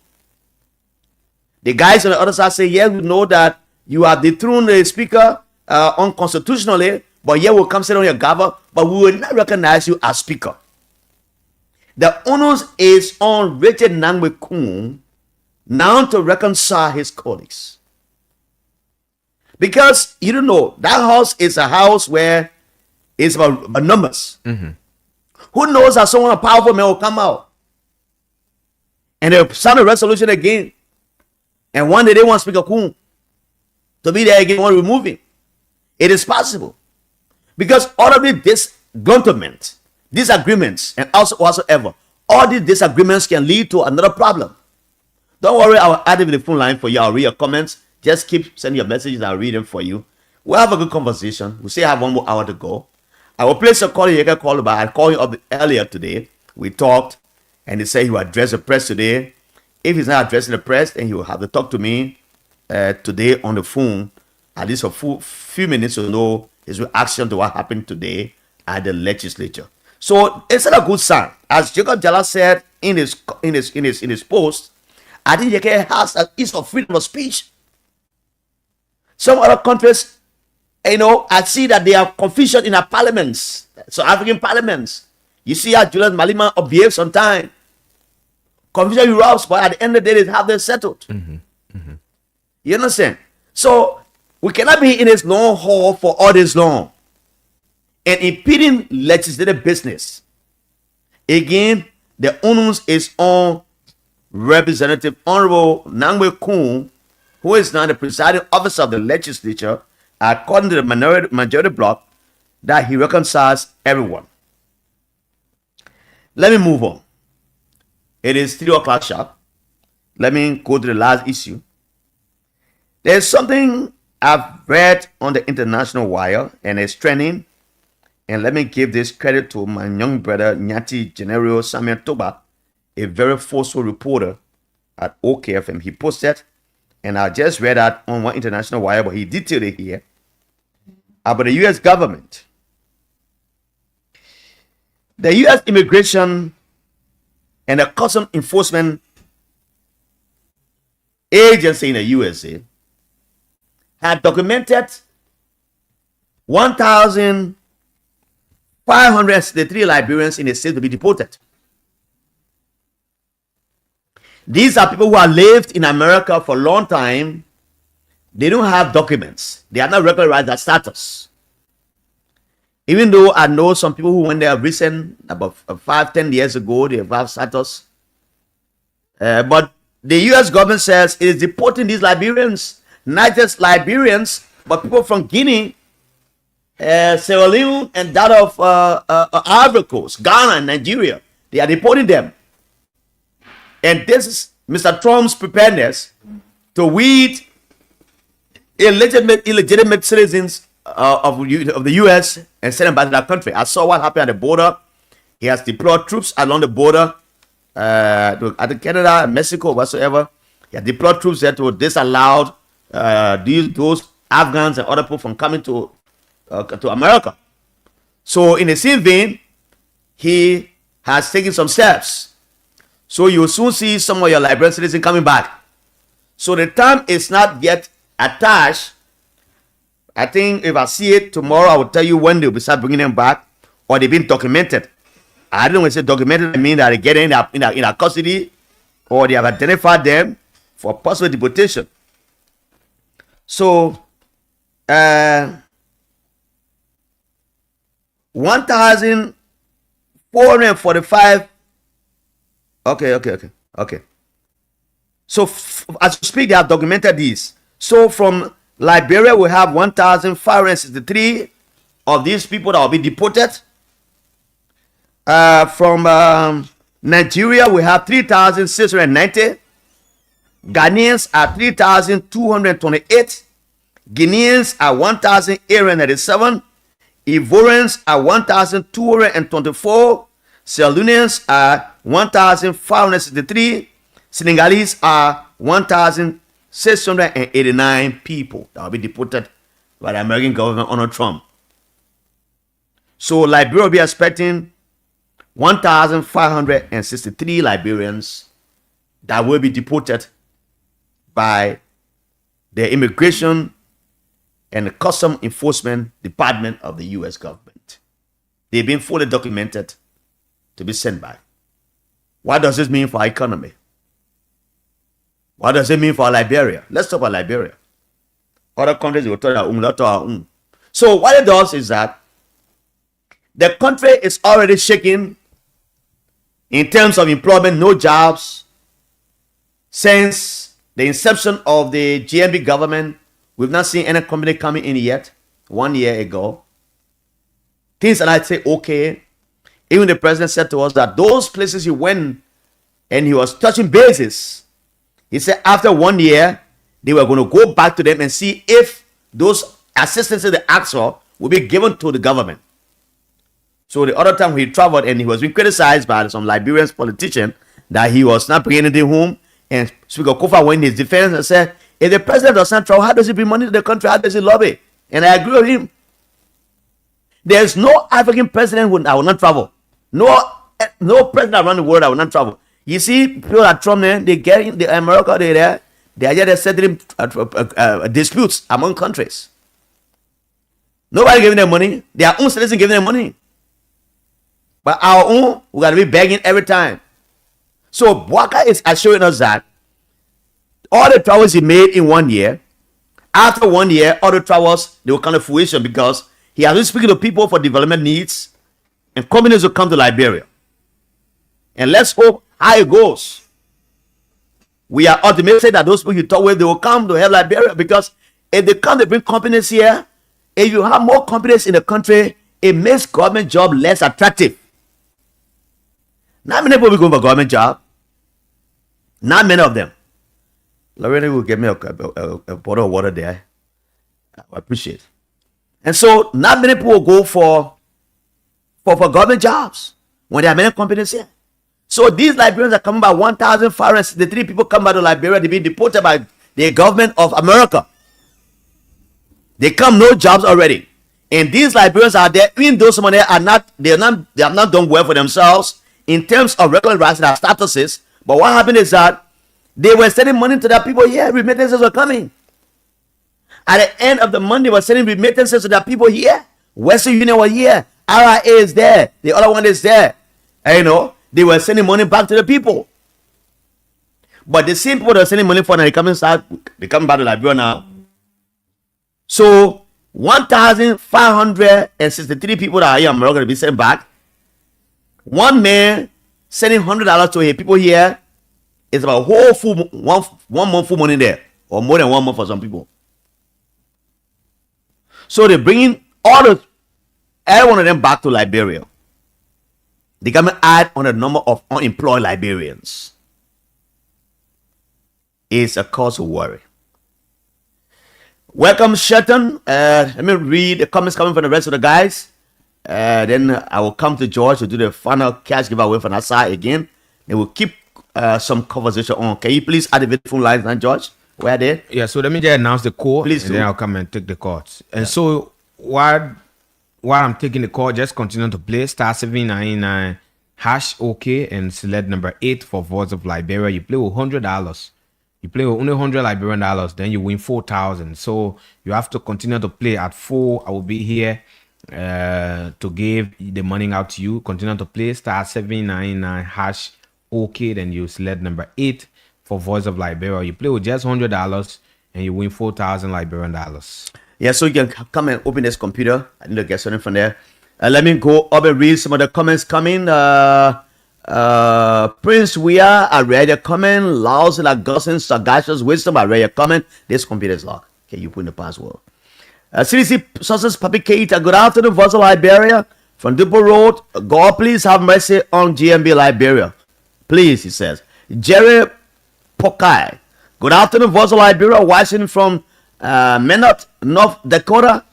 The guys on the other side say, yeah, we know that you have dethroned the speaker unconstitutionally, but yeah, we'll come sit on your gavel, but we will not recognize you as speaker. The onus is on Richard Nangwe Kuhn now to reconcile his colleagues. Because, that house is a house where it's about numbers. Mm-hmm. Who knows that someone, a powerful man, will come out and they'll sign a resolution again. And one day they want Speaker Kuhn to be there again, want to remove him. It is possible. Because all of this disagreements, and also whatsoever, all these disagreements can lead to another problem. Don't worry, I'll add it in the phone line for you. I'll read your comments. Just keep sending your messages. I'll read them for you. We'll have a good conversation. We still have 1 more hour to go. I will place a call. You can call back. I called him up earlier today. We talked, and he said he will address the press today. If he's not addressing the press, then he will have to talk to me today on the phone, at least for few minutes to know his reaction to what happened today at the legislature. So it's not a good sign. As Jacob Jala said in his post, I think Yeke has an ease of freedom of speech. Some other countries, I see that they have confusion in our parliaments. So African parliaments. You see how Julius Malema behaves sometimes. Confusion erupts, but at the end of the day, they have them settled. Mm-hmm. Mm-hmm. You understand? So we cannot be in this long haul for all this long and impeding legislative business. Again, the onus is on Representative Honorable Nangwe Kuhn, who is now the presiding officer of the legislature, according to the majority bloc, that he reconciles everyone. Let me move on. It is 3 o'clock sharp. Let me go to the last issue. There's something I've read on the international wire, and it's trending. And let me give this credit to my young brother, Nyati General Samuel Toba, a very forceful reporter at OKFM. He posted, and I just read that on one international wire, but he detailed it here, about the U.S. government. The U.S. Immigration and the Custom Enforcement Agency in the USA had documented 1,563 Liberians in the state to be deported. These are people who have lived in America for a long time. They don't have documents. They are not regularized their status. Even though I know some people who went there recent, about 5-10 years ago, they have status. But the U.S. government says it is deporting these Liberians, not just Liberians, but people from Guinea, Sierra Leone, and that of Ivory Coast, Ghana, and Nigeria. They are deporting them. And this is Mr. Trump's preparedness to weed illegitimate citizens of the U.S. and send them back to that country. I saw what happened at the border. He has deployed troops along the border to Canada, Mexico, whatsoever. He has deployed troops there to disallow those Afghans and other people from coming to America. So in the same vein, he has taken some steps. So you will soon see some of your Liberian citizens coming back. So the time is not yet attached. I think if I see it tomorrow, I will tell you when they will start bringing them back, or they've been documented. I don't want to say documented, I mean that they get in our custody, or they have identified them for possible deportation. So, 1,445. Okay. So, as we speak, they have documented these. So, from Liberia, we have 1,563 of these people that will be deported. From Nigeria, we have 3,690. Ghanaians are 3,228. Guineans are 1,897. Ivorians are 1,224. Sierra Leoneans are 1,563. Senegalese are 1,689 people that will be deported by the American government under Trump. So Liberia will be expecting 1,563 Liberians that will be deported by the Immigration and the Custom Enforcement Department of the U.S. government. They've been fully documented to be sent back. What does this mean for our economy? What does it mean for Liberia? Let's talk about Liberia. Other countries will talk about our own. So what it does is that the country is already shaking in terms of employment, no jobs. Since the inception of the GMB government, we've not seen any company coming in yet. 1 year ago, things that I say okay. Even the president said to us that those places he went and he was touching bases, he said after 1 year, they were going to go back to them and see if those assistances they asked for will be given to the government. So the other time he traveled and he was being criticized by some Liberian politician that he was not bringing anything home. And Speaker Kofa went in his defense and said, if the president does not travel, how does he bring money to the country? How does he lobby? And I agree with him. There's no African president who will not travel. No president around the world that will not travel. You see, people like Trump, they get in the America, they are just settling disputes among countries. Nobody giving them money. Their own citizens giving them money. But our own, we got to be begging every time. So Waka is showing us that all the travels he made in 1 year, after 1 year, all the travels, they will come to fruition because he has been speaking to people for development needs and companies will come to Liberia. And let's hope how it goes. We are optimistic that those people you talk with, they will come to help Liberia because if they come, they bring companies here. If you have more companies in the country, it makes government job less attractive. Not many people will go for government job. Not many of them. Lorena will give me a bottle of water there. I appreciate it. And so not many people will go for government jobs when there are many companies here. So these Liberians are coming by 1,563 people come back to Liberia. They've been deported by the government of America. They come no jobs already. And these Liberians are there, even though some of them they have not done well for themselves in terms of regularizing their statuses. But what happened is that they were sending money to their people here. Remittances were coming. At the end of the month, they were sending remittances to their people here. Western Union was here. RIA is there. The other one is there. And, they were sending money back to the people. But the same people that are sending money for now, they coming back to Liberia now. So 1,563 people that are here in America to be sent back. One man sending $100 to his people here is about whole full one month full money there, or more than 1 month for some people. So they're bringing every one of them back to Liberia. The government add on the number of unemployed Liberians. It's a cause of worry. Welcome, Shelton. Let me read the comments coming from the rest of the guys. Then I will come to George to do the final cash giveaway from that side again. Then we'll keep some conversation on. Can you please add the phone lines now, George? Where are they? Yeah, so let me just announce the call, Please and do. then I'll come and take the calls. And so while I'm taking the call, just continue to play *799 #OK and select number 8 for Voice of Liberia. You play with $100. You play with only $100 Liberian dollars, then you win 4,000. So you have to continue to play at 4. I will be here to give the money out to you. Continue to play *799 #OK, then you select number 8 for Voice of Liberia. You play with just $100 and you win 4,000 Liberian dollars. Yeah, so you can come and open this computer. I need to get something from there. Let me go up and read some of the comments coming. Prince Weah, I read your comment. Laos and Augustine, Sagacious Wisdom, I read your comment. This computer is locked. Okay, you put in the password. CDC sources publicate. Good afternoon, Voice of Liberia. From Dupo Road, God, please have mercy on GMB Liberia. Please, he says. Jerry Pokai. Good afternoon, Voice of Liberia. Watching from Menot, North Dakota.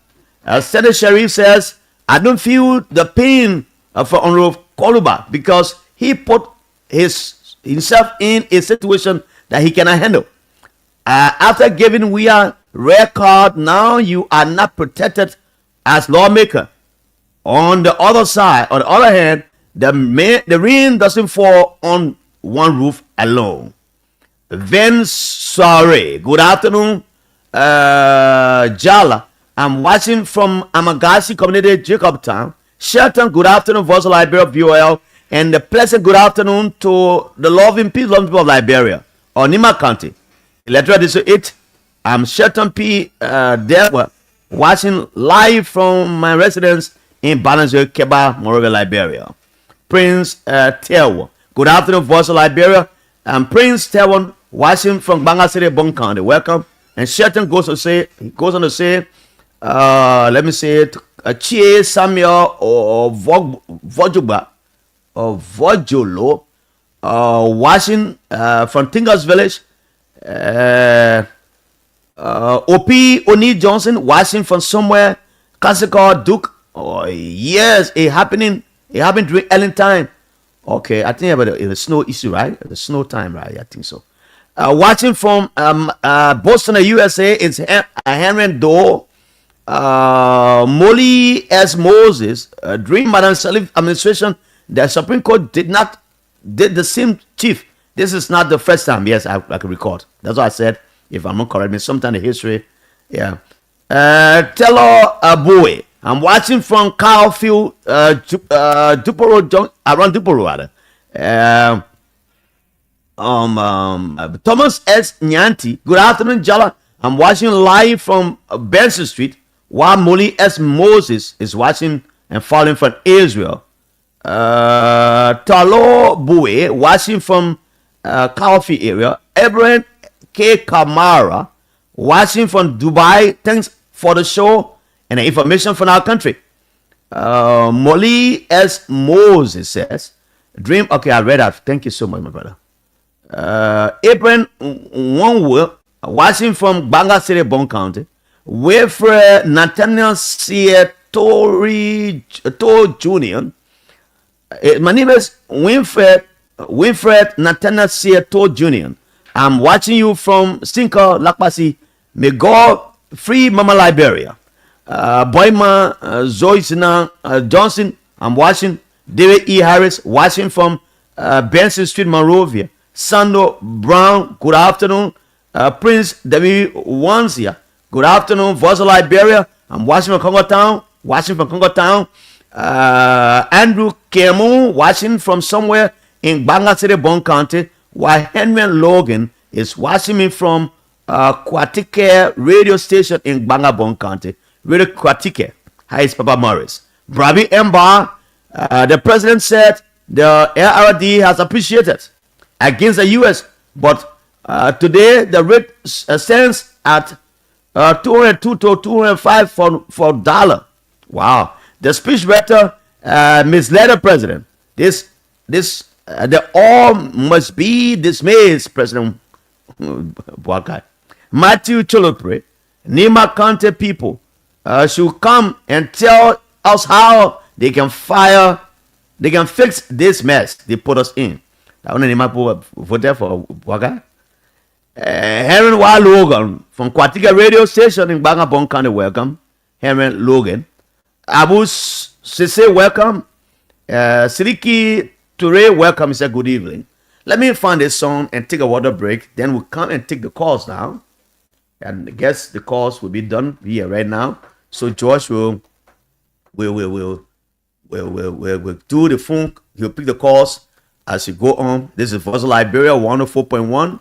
Senator Sharif says, I don't feel the pain for Honorable Koluba because he put himself in a situation that he cannot handle. After giving we a red card, now you are not protected as lawmaker. On the other side, on the other hand, the rain doesn't fall on one roof alone. Vince Sorry, good afternoon, Jala. I'm watching from Amagasi Community, Jacobtown. Shelton, good afternoon, Voice of Liberia, VOL. And a pleasant good afternoon to the loving people of Liberia, or Nima County. Electoral District 8. I'm Shelton P. Delwa, watching live from my residence in Balansville, Keba, Monrovia, Liberia. Prince Tewa, good afternoon, Voice of Liberia. I'm Prince Tewa, watching from Banga City, Bon County. Welcome. And Shelton goes on to say, let me say it, Chie Samuel or Vojuba or Vojolo, watching from Tingers Village. O.P. Oni Johnson, watching from somewhere, Kasika Duke. Oh yes, it happened during Ellen time. Okay, I think about the snow issue, right? The snow time, right? I think so. Watching from Boston, USA, it's Henry Doe. Molly S. Moses, during Madam Salif administration, the Supreme Court did the same chief. This is not the first time. Yes, I can record. That's what I said. If I'm not correct, sometime in history. Yeah. Telo Aboe. I'm watching from Carlfield, Duporo, around Duporo, rather. Thomas S. Nyanti. Good afternoon, Jala. I'm watching live from Benson Street, while Molly S. Moses is watching and following from Israel. Talo Bue, watching from Carlfield area. Abraham K. Kamara, watching from Dubai. Thanks for the show and the information from our country. Molly S. Moses says, Dream. Okay, I read that. Thank you so much, my brother. Abraham Wonwo, watching from Banga City, Bon County. Wilfred Nathaniel Sietori Jr. My name is Winfred Nathaniel Sieto Jr. I'm watching you from Stinker, Lakpasi. May God free Mama Liberia. Boyma Zoisina Johnson, I'm watching. David E. Harris, watching from Benson Street, Monrovia. Sando Brown, good afternoon. Prince W. Wanzia, good afternoon. Voice of Liberia, I'm watching from Congo Town. Andrew Kemu, watching from somewhere in Banga City, Bon County, while Henry Logan is watching me from Quaticare radio station in Banga, Bon County. really critique. Hi, is Papa Morris. Brabi Emba, the president said the LRD has appreciated against the U.S., but today the rate stands at 202 to 205 for dollar. Wow. The speech writer misled the president. They all must be dismissed, President Boakai. Matthew Cholopre, Nima County people should come and tell us how they can fix this mess they put us in. I want to vote there for Boakai. Henry Y. Logan from Kwatika radio station in Bangabong County, welcome. Henry Logan. Abu Sise, welcome. Siriki Toure, welcome. He said, good evening. Let me find this song and take a water break. Then we'll come and take the calls now. And I guess the calls will be done here right now. So George will do the phone. He'll pick the calls as you go on. This is Voice of Liberia 104.1.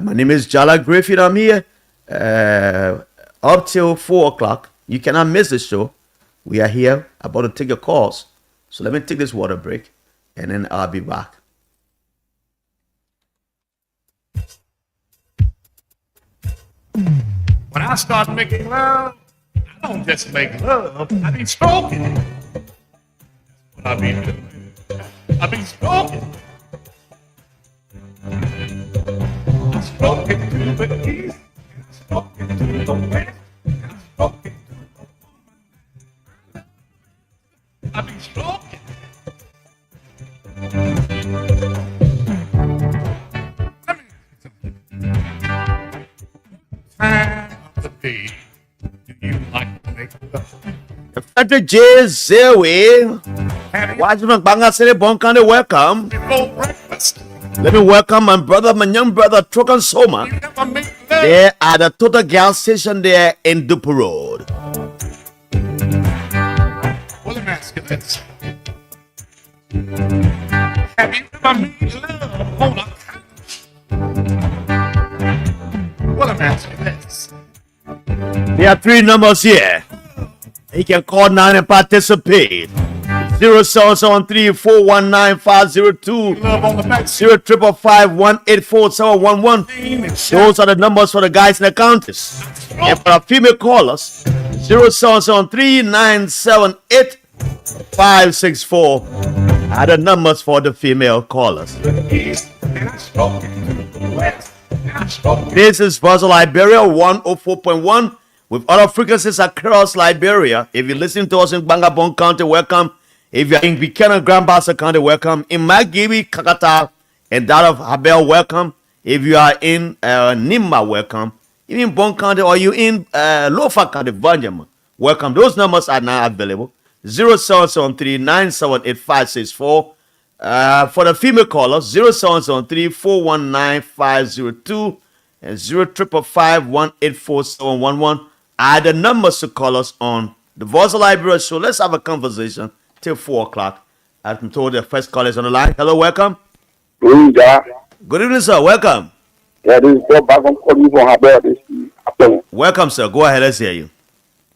My name is Jala Griffith. I'm here up till 4 o'clock. You cannot miss the show. We are here about to take your calls. So let me take this water break and then I'll be back. When I start making love, I don't just make love, I be stroking it. That's what I be doing. I be stroking. I stroke it to the east, and I stroke it to the west, and I stroke it to the woman. I be stroking. Let me ask you something. Time of the day do you like to make love? Frederick J. Zewe, Wajima Banga City, Bon County, welcome. Before breakfast, Let me welcome my brother, my young brother, Trokan Soma. you never make love. They're at the Total Gas Station there in Duper Road. Well, let me ask you this. Have you ever made love on a couch? Well, let me ask you this. There are 3 numbers here. You can call 9 and participate. 0773 419 502. Love on the back. 0555 184 711. Those are the numbers for the guys in the counties. And for our female callers, 0773 978 564 are the numbers for the female callers. East, and I stroke it to the west, and I stroke it. This is Voice of Liberia 104.1 with other frequencies across Liberia. If you're listening to us in Bangabong County, welcome. If you're in Buchanan, Grand Bassa County, welcome. In Magibi, Kakata, and that of Habel, welcome. If you are in Nimba, welcome. Even in Bon County or you in Lofa County, Vanjama, welcome. Those numbers are now available. 0773 978 564. For the female callers, 0773 419 502 and 0555 184 711 are the numbers to call us on the Voice of Liberia show. Let's have a conversation till 4 o'clock. I'm told the first call is on the line. Hello, welcome. Good evening, sir. Welcome. Yeah, this is Bob back. I'm calling you from Habel this afternoon. Welcome, sir. Go ahead. Let's hear you.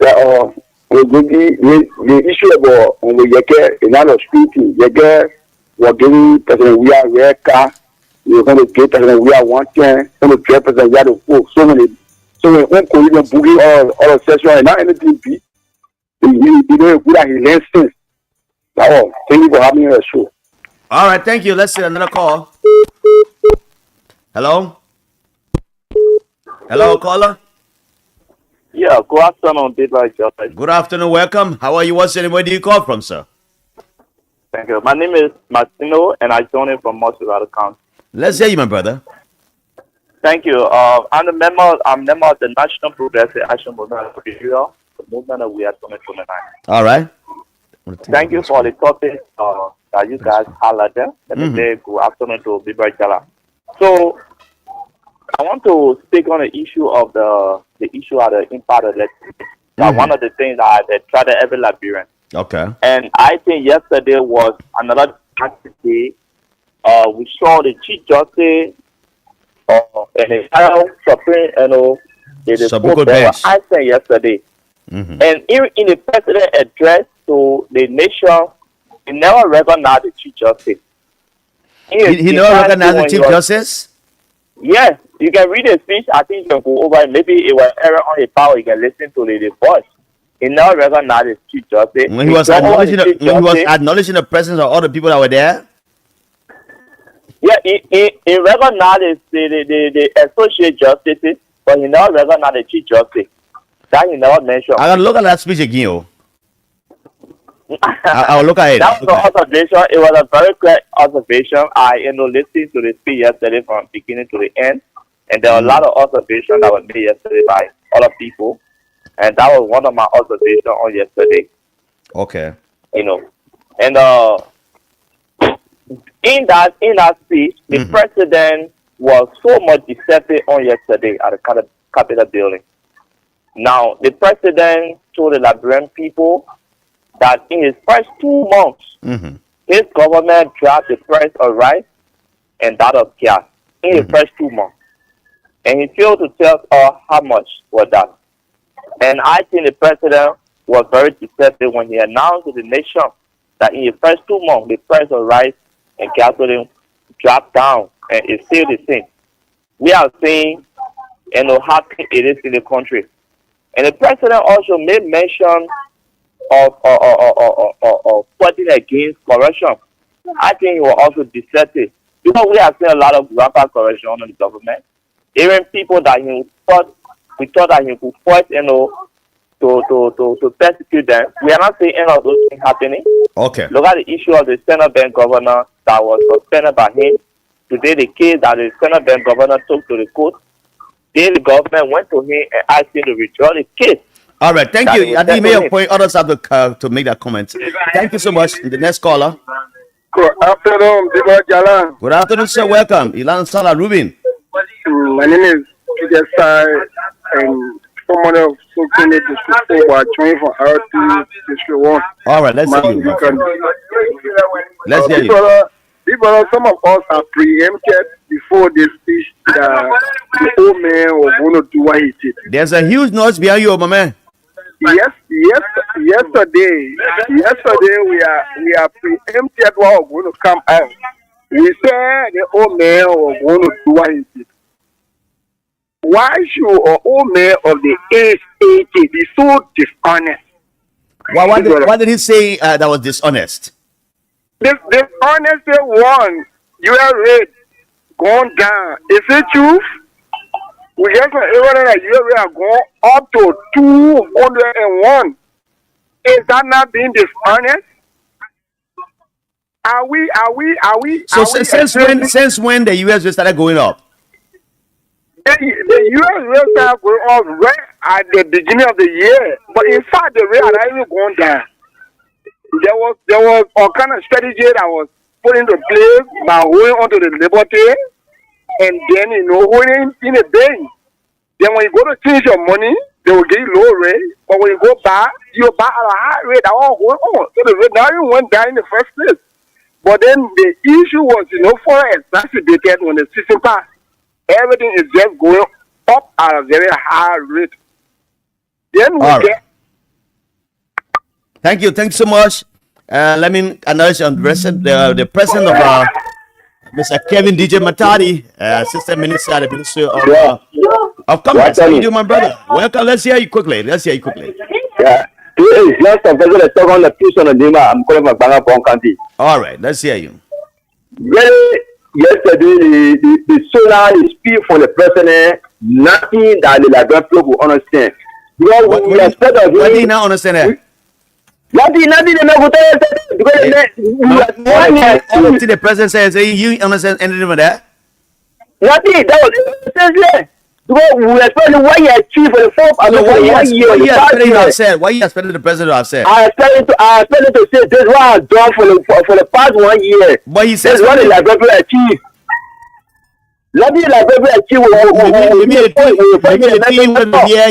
Yeah, the issue about when we get in our speaking, we're getting President we are rare car. We're going to get President we are 110. Going to get President we are the folk. So we won't call even boogie all of session and not anything. You know, we are his sense. Oh, thank you for having me on the show. All right. Thank you. Let's see another call. Hello? Hello, caller? Yeah, good afternoon, Bitz. Good afternoon. Welcome. How are you? What's your name? Where do you call from, sir? Thank you. My name is Martino, and I join in from Montserrat County. Let's hear you, my brother. Thank you. I'm a member of the National Progressive Action Movement of Liberia, the movement that we are 2029. All right. Thank you for the topic that you guys highlighted. And good afternoon to Bitz. So, I want to speak on the issue of the issue of the impact of electricity. One of the things that they try to every Liberian. Okay. And I think yesterday was another day. We saw the Chief Justice and the Supreme, I think yesterday. And even in the president address to the nation, he never recognized the Chief Justice. He never recognized the Chief Justice? Yes, you can read the speech. I think you can go over it. Maybe it was error on his power. You can listen to the voice. He never recognized the Chief Justice. When he was acknowledging the presence of all the people that were there? Yeah, he recognized the associate justices, but he never recognized the Chief Justice. That he never mentioned. I gotta look at that speech again. Oh. I'll look at it. That was an observation. It was a very clear observation. I listened to the speech yesterday from beginning to the end, and there were a lot of observations that were made yesterday by other people, and that was one of my observations on yesterday. Okay. And in that speech, the president was so much deceptive on yesterday at the Capitol building. Now, the president told the Liberian people that in his first 2 months, his government dropped the price of rice and that of gas in the first 2 months. And he failed to tell us how much was that. And I think the president was very deceptive when he announced to the nation that in the first 2 months, the price of rice and gasoline dropped down and it's still the same. We are saying, how it is in the country. And the president also made mention of fighting against corruption. I think he was also deceptive. Because we have seen a lot of rampant corruption under the government. Even people that we thought that he could fight, to persecute them. We are not seeing any of those things happening. Okay. Look at the issue of the Central Bank governor that was suspended by him. Today, the case that the Central Bank governor took to the court, then the government went to him and asked him to withdraw the case. All right, thank you. I think you made a point. Others have to make that comment. Thank you so much. The next caller. Good afternoon, Dibra Jalan. Good afternoon, sir. Welcome. Ilan Salah Rubin. My name is Peter Sai, and former of Sokene District 4, joined from RT District 1. All right, let's hear you. Let's hear you. People, some of us are preempted before this speech that the old man was going to do what he did. There's a huge noise behind you, my man. Yesterday we are preempted what was going to come out. We said the old man was going to do what he did. Why should an old man of the age 80 be so dishonest? Why did he say that was dishonest? This honesty one, U.S. rate gone down. Is it truth? We get from everything that U.S. rate are going up to 201. Is that not being dishonest? Are we? So since when the U.S. rate started going up? The U.S. rate started going up right at the beginning of the year, but in fact the rate had not even gone down. There was all kind of strategy that was put into place by holding onto the liberty and then holding in a bank. Then when you go to change your money, they will give you low rate. But when you go back, you buy at a high rate. That all going on. So the rate now even went down in the first place. But then the issue was, for exacerbated when the season passed. Everything is just going up at a very high rate. Then we get. Thank you so much. Let me acknowledge the president of Mr. Kevin DJ Matadi, Assistant Minister, the Minister of Commerce. How you doing, my brother? Welcome. Let's hear you quickly. Yeah. Today is last of the talk on the piece on the Dima. I'm calling from Bangapong County. All right. Let's hear you. Yesterday, the solar speech for the president, nothing that the Liberian people will understand. What do you not understand that? Nothing. All the president says, you understand anything of that? Nothing. That was essentially. We explain what he achieved for the fourth and the 1 year. Why you expecting the president to have said? I expected to say this is what I've done for the past 1 year. But he says this is what the Liberia achieved. Nothing the Liberia achieved.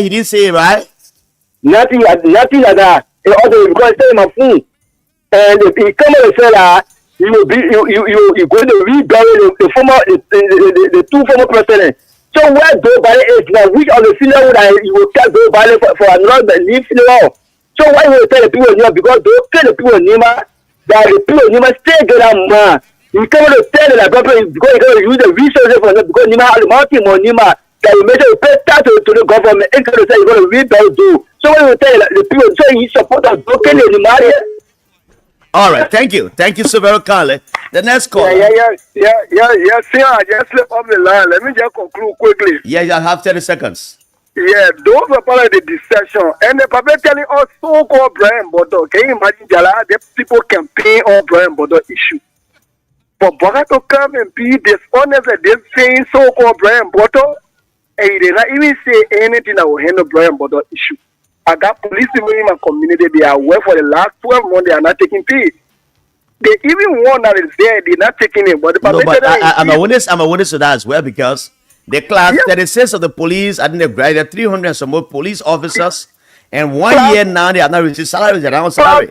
He didn't say it, right? Nothing like that. Because it's my phone. And if he come and say that, you're going to rebury the two former presidents. So where Joe Biden is now, which of the senior would you will tell Joe Biden for another leave law? So why you will tell the people in Nima? Because those tell the people in Nima that the people in Nima stay get a man. You can't tell the government because you can't use the resources for them because Nima has mountain on Nima that you make sure you pay tax to the government. It's going to say you're going to rebuild do. So when you tell the people, so you support us, okay, Nima. All right, thank you so very kindly. The next call. Yeah. See, I just slip off the line. Let me just conclude quickly. Yeah, you have 30 seconds. Yeah, those are part of the deception. And the public telling us so-called Brian Bodo. Can you imagine the people campaign on Brian Bodo issue? For Bodo to come and be dishonest and they saying so-called Brian Bodo, and he did not even say anything that will handle Brian Bodo issue. I got police in my community, they are aware for the last 12 months, they are not taking pay. They even one that is there, they're not taking it. But I'm a witness to that as well because the class 36 of the police, I think they've graded 300 and some more police officers, and 1 year now they are not receiving salaries around salary.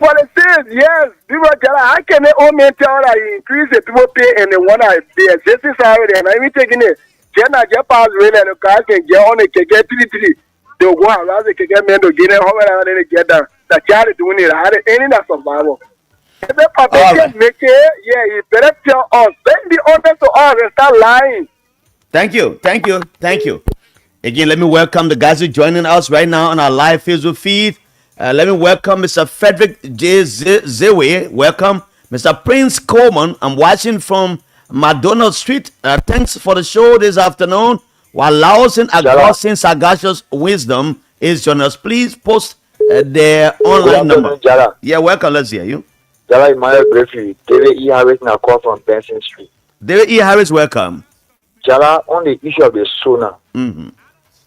Yes, people I can only tell that increase the people pay and the one I the existing salary and I'm taking it. Then I get past rail and the car can get on it, can get 3. They'll go around the get men to get it, how many get down. The child is doing it, I had any that survival. If the public make it, you better tell us. Then be honest to us and start lying. Thank you. Again, let me welcome the guys who are joining us right now on our live Facebook feed. Let me welcome Mr. Frederick J. Zewe. Welcome. Mr. Prince Coleman. I'm watching from McDonald Street. Thanks for the show this afternoon. While Laosin Augustine Sagacious Wisdom is joining us, please post their online number. Jala. Yeah, welcome. Let's hear you. Jala, Emmanuel briefly. David E. Harris now call from Benson Street. David E. Harris, welcome. Jala, on the issue of the sonar,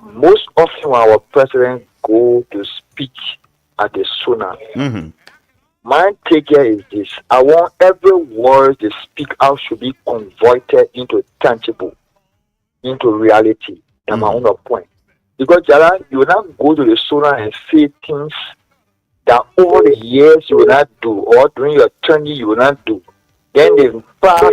most often when our president go to speak at the sonar, my take here is this: I want every word they speak out should be converted into tangible, into reality. That's my own point. Because Jala, you will not go to the sonar and say things that over the years you will not do, or during your tenure you will not do. Then they pass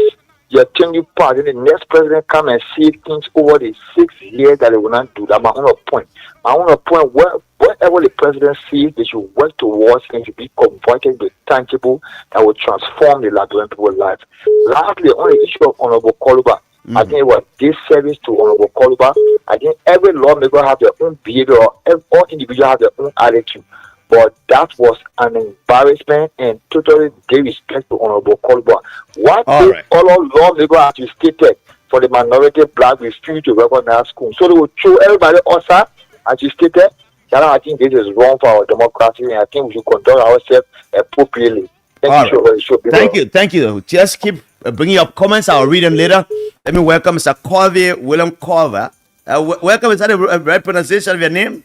your tenure part, and the next president come and say things over the 6 years that they will not do. That's my own point. My own point, whatever the president sees, they should work towards and to be converted to tangible that will transform the Liberian people's life. Lastly, on the issue of Honorable Koluba, I think it was this service to Honorable Koluba. I think every lawmaker have their own behavior, or all individuals have their own attitude. But that was an embarrassment and totally disrespect to Honorable Koluba. What if all lawmakers have to stated for the minority black refuse to recognize school? So they will throw everybody outside, as you stated. I think this is wrong for our democracy, and I think we should conduct ourselves appropriately. Thank you. Just keep bringing up comments. I'll read them later. Let me welcome Mr. Corvey William Corver. Welcome. Is that the right pronunciation of your name?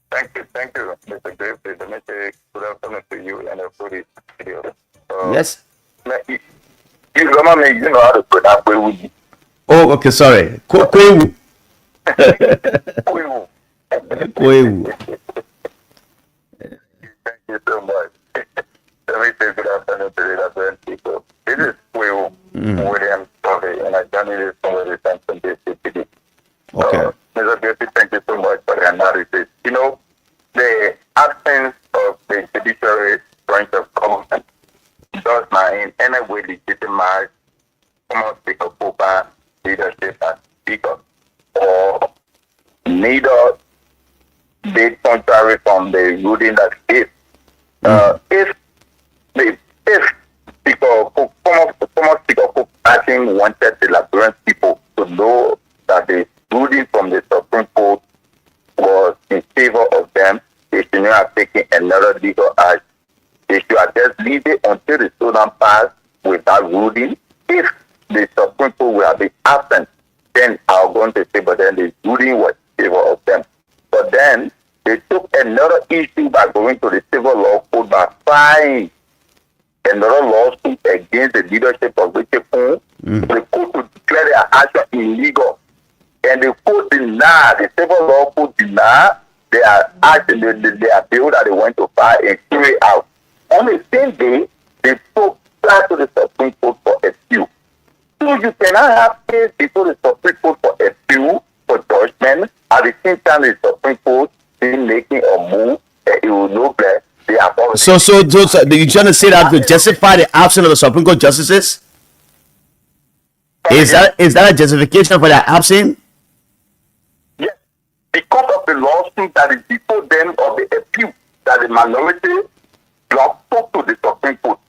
Thank you, Mr. Graves. Good afternoon to you and everybody. Yes. You know how to pronounce Kwewu. Oh, okay, sorry. Kwewu. Kwewu. Thank you so much. Let me say good afternoon to the other people. This is Kwewu William Corvey, and I joined you from the Samson City. Okay. Mr. Graves, thank you so much for the analysis. You know, the absence of the judiciary branch of government does not in any way legitimize common speaker Popa leadership as speaker, or neither they contrary from the ruling that if former speaker Popa wanted the Liberian people to know that the ruling from the Supreme Court was in favor of them, they should not have taken another legal act. They should have just leave it until the Sudan pass without ruling. If the Supreme Court will have been absent, then I'm going to say, but then the ruling was in favor of them. But then they took another issue by going to the civil law court by filing another lawsuit against the leadership of Richard Poon. The court to declare their action illegal. And the court denied, the civil law court denied their action, their bill that they went to file and threw it out. On the same day, they took back to the Supreme Court for appeal. So you cannot have case before the Supreme Court for appeal, for judgment, at the same time the Supreme Court is making a move that it will know that they are already. So you're trying to say that to justify the absence of the Supreme Court justices? Is that a justification for their absence? Yes, because of the lawsuit that is before them of the appeal that the minority block spoke to the Supreme Court,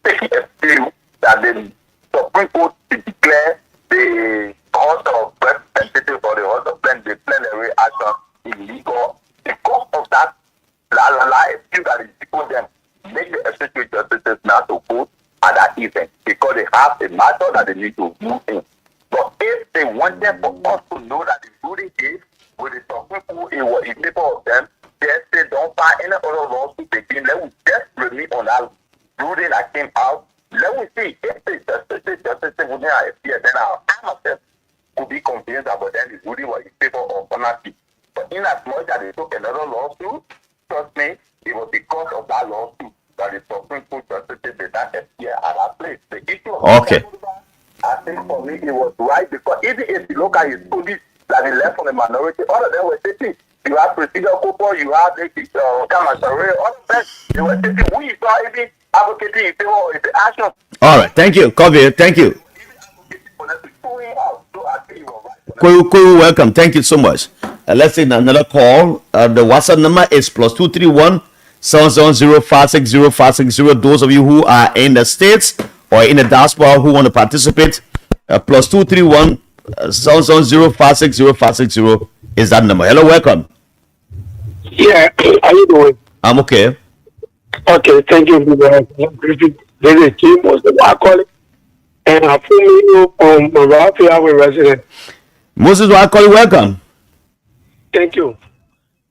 taking appeal that the Supreme Court to declare the House of Representatives or the House of Plenary action illegal. Because of that, appeal that is before them, make the associate justices not to vote at that event because they have a matter that they need to move in. But if they wanted for us to know that the ruling case with the Supreme Court, it was in favor of them, just say don't find any other lawsuit again. Let me just release on that ruling that came out. Let me see if the justice wouldn't appear, then our ourselves could be convinced about then the ruling was in favor of monarchy. But in as much as they took another lawsuit, trust me, it was because of that lawsuit that the Supreme Court justice did not appear at that place. The issue of okay. I think for me it was right because even if you look at his police that he left from the minority, all of them were sitting. You have Presidio Cooper, you have Kamasare, all of them, they were sitting. Who you saw even advocating in favor of the action. All right, thank you, Kobe. Thank you. Kuru, welcome. Thank you so much. Let's take another call. The WhatsApp number is +231 770 560 560. Those of you who are in the States or in the diaspora who want to participate, +231 770 560 560 is that number. Hello, welcome. Yeah, how you doing? I'm okay. Okay, thank you. This is Jim, I call it. And I'm from you from Liberia resident. Moses, I call you, welcome. Thank you.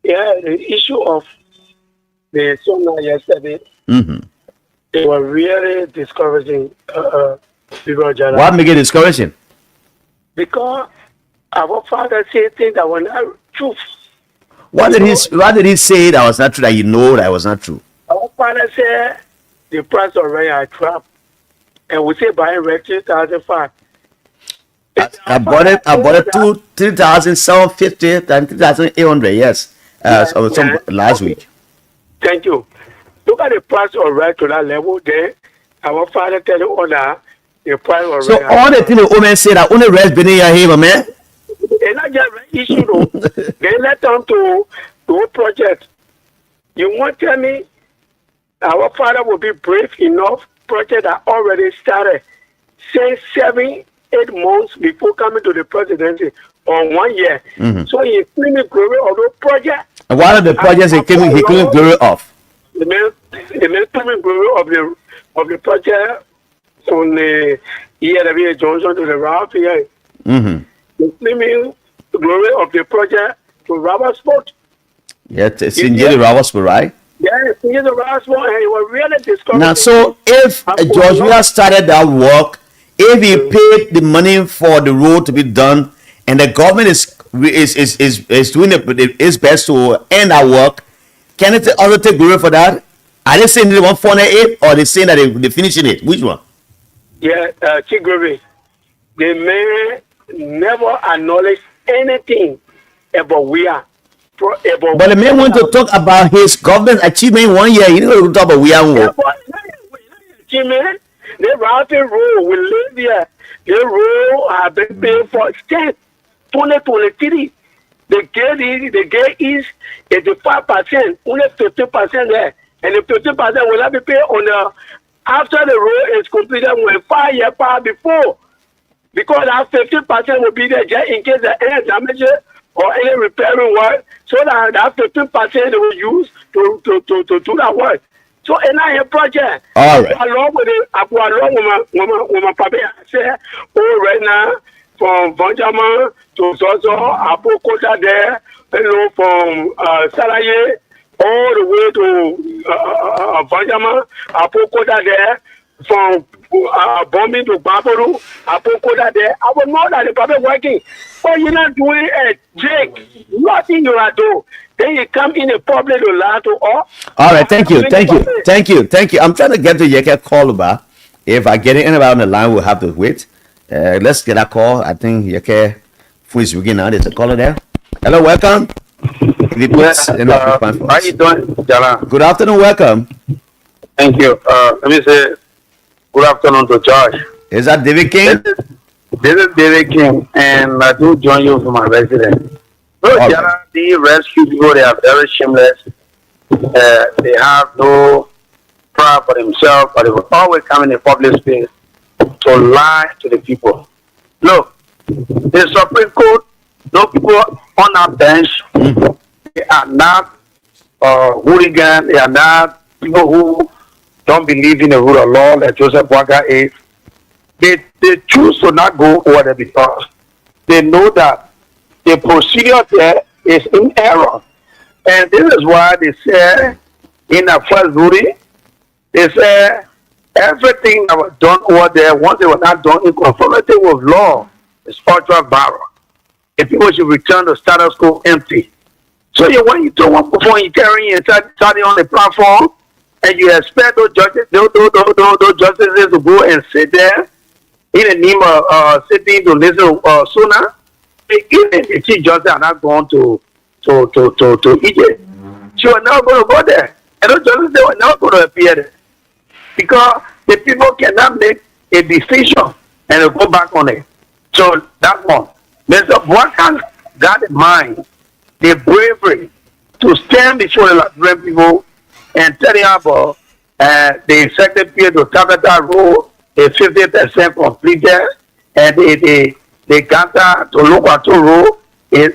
Yeah, the issue of the sauna yesterday, it was really discouraging. What make it discouraging? Because our father said things that were not true. What did he say that was not true, that you know that was not true? Our father said the price of rent are trapped. And we say buying rent 3,500. I bought it 3,750 and 3,800, yes. Last week. Thank you. Look at the price of rent to that level there. Our father tell the owner the price of rent. So all the things the woman say that only rest beneath your here, man. It's not just an issue though. They let them to do a project. You want to tell me our father will be brave enough project that already started since 7-8 months before coming to the presidency or 1 year. So he claiming glory of the project. And one of the projects he claiming glory of. The man claiming glory of the project on the ELW Johnson to the Ralph here. He claiming glory of the project to Robert Sport. Yeah, it's in the Robert Sport, right? Yeah, it's in the Robert Sport, and he was really discouraged. Now, so if George Weah started that work, if he paid the money for the road to be done, and the government is doing its best to end that work, can it also take glory for that? Are they saying they want 408 or are they saying that they're finishing it? Which one? Yeah, Chief Glory. The man never acknowledged anything about Weah. But the man want to talk about his government achievement 1 year. He didn't talk about Weah. Achievement. The routing rule will live here. The rule have been paid for since 2023. The gate is 85%, only 50% there. And the 50% will not be paid on the after the road is completed when 5 years pass before. Because that 50% will be there just in case there any damages or any repairing work. So that 15% they will use to do that work. So in our project, all right. Along with it, I go along with my papa say, oh, right now from Benjamin to Zozo, I put quota there, from Salaye all the way to Benjamin, I put quota there from bombing to Babaru, I put quota there. I will know that the papa working, but you're not doing a Jake, nothing you are doing. Then you come in a public to lie to all. All right, thank you. I'm trying to get to Yeke call back. If I get anybody on the line, we'll have to wait. Let's get a call. I think you can. Who is begin now? There's a caller there. Hello, welcome. How you doing, Jala? Good afternoon, welcome. Thank you. Let me say good afternoon to Josh. Is that David King? This is David King, and I do join you from my residence. So, Jala, the rescue people, they are very shameless. They have no pride for themselves, but they will always come in a public space to lie to the people. Look, the Supreme Court, those people on our bench, they are not hooligans, they are not people who don't believe in the rule of law like Joseph Waka is. They choose to not go over there because they know that the procedure there is in error. And this is why they say in the first ruling, they say everything that was done over there, once they were not done in conformity with law, is ultra viral. The people should return to status quo empty. So when you do one before you carry and study on the platform, and you expect those judges, those justices to go and sit there in the name of sitting to listen sooner, even the chief justice are not going to Egypt. She was not going to go there. And those justices, they were not going to appear there. Because the people cannot make a decision and go back on it. So that's one. Mr. Buakan got in mind the bravery to stand before the Liberian people and tell them about the executive period to Capital Road is 50% completed, and the Ganta to Lokato Road is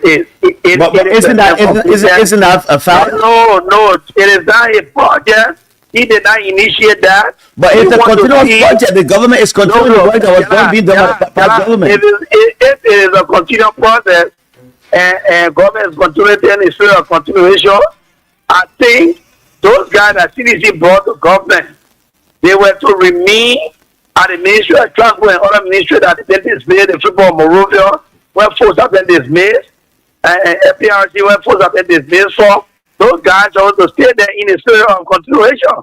isn't that a fact? No, it is not a project. He did not initiate that. But it's a continuous project. The government is continuing the work that was going to be done by the government. It is a continuous process, and government is continuing its spirit of continuation. I think those guys that CDC brought to government, they were to remain at the Ministry of Transport and other ministry that they dismissed, the people of Morovia, where folks have been dismissed, and FPRC, where folks have been dismissed for. Those guys are to stay there in a spirit of continuation.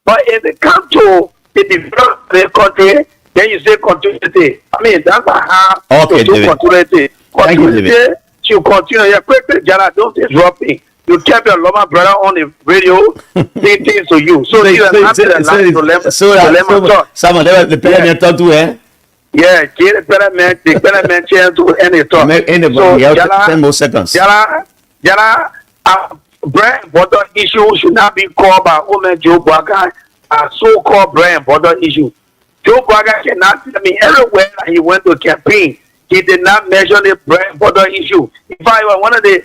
But if they come to the development of the country, then you say continuity. I mean, that's how to do continuity. Continuity should continue. Yeah, quickly, Jana, don't disrupt me. You kept your Loma brother on the radio, say things to you. So you have to someone the parliament talk to her. Yeah, the parliament chance to any talk. So 10 more seconds. Jana, bread and butter issue should not be called by Omen Joe Bwaga a so-called bread and butter issue. Joe Bwaga cannot tell me everywhere that he went to campaign, he did not mention the bread and butter issue. In fact, one of the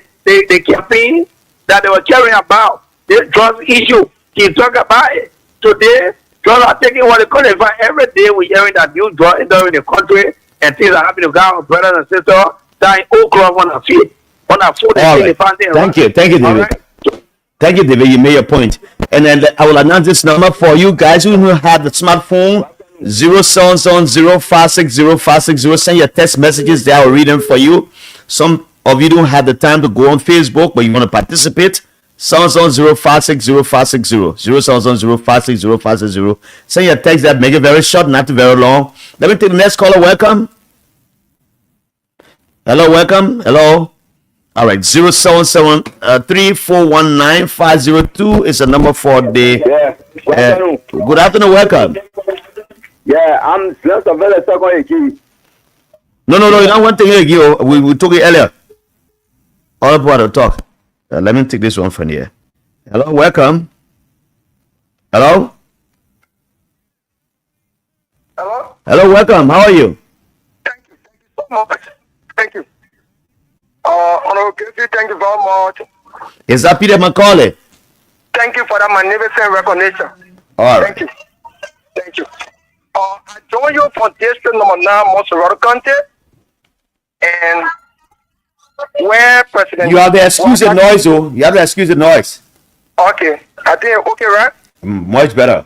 campaigns that they were caring about, the drugs issue, he talked about it. Today, drugs are taking what they call it. Every day we're hearing that new drugs entering the country and things are happening to our brothers and sisters that in Oak Grove on our feet. On our food. Right. Thank you, David. Right. Thank you, David. You made your point. And then I will announce this number for you guys who have the smartphone 070-560-560. Send your text messages there. I will read them for you. Some of you don't have the time to go on Facebook, but you want to participate. 070-560-560. 070-560-560. Send your text that make it very short, not very long. Let me take the next caller. Welcome. Hello, welcome. Hello. All right, 077-3419-502 is the number for the. Good afternoon, welcome. Yeah, I'm just a very second again. No, you don't want to hear you. We took it earlier. All about to talk. Let me take this one from here. Hello, welcome. Hello. Hello, welcome. How are you? Thank you so much. Thank you. Honorable Casey, thank you very much. Is that Peter Macaulay? Thank you for that magnificent recognition. All right. Thank you. I join you from District Number 9, Monserrato County, and where President... You have to excuse the noise, oh. You have to excuse the noise. Okay. I think, okay, right? Much better.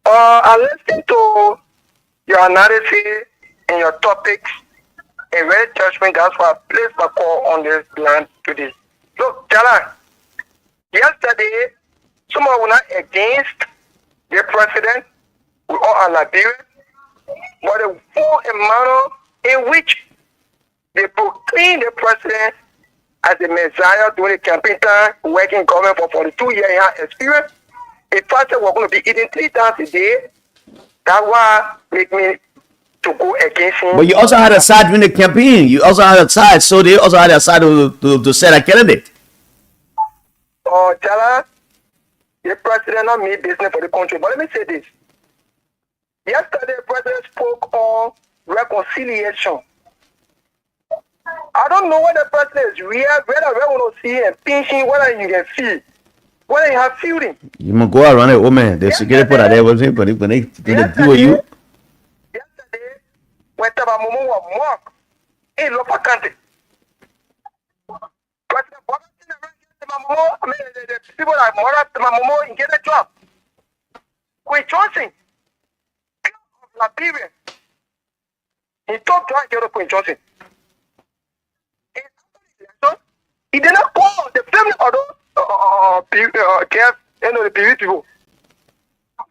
I listened to your analysis and your topics. A very judgment, that's why I placed my call on this line today. Look, Jala, yesterday, someone were not against the president. We all are Liberians. but they form a manner in which they proclaim the president as the messiah during the campaign time, working in government for 42 years, he had experience. If president was going to be eating 3 times a day, that why make me to go against him. But you also had a side during the campaign. You also had a side, so they also had a side to set a candidate. Oh, Jala, the president not mean business for the country. But let me say this. Yesterday, the president spoke on reconciliation. I don't know whether the president is real, whether we want to see and pinching, whether you can feel, whether you have feeling. You must go around it, oh man. The security put out there was it, but when they do you. Yesterday, when Tabamomo was mocked in local country, President Boga Tabamomo, I mean, the people that murdered Tabamomo and get a job. Queen Johnson, of Liberia, he talked to her and get a Queen Johnson. He did not call the family of those the PV people.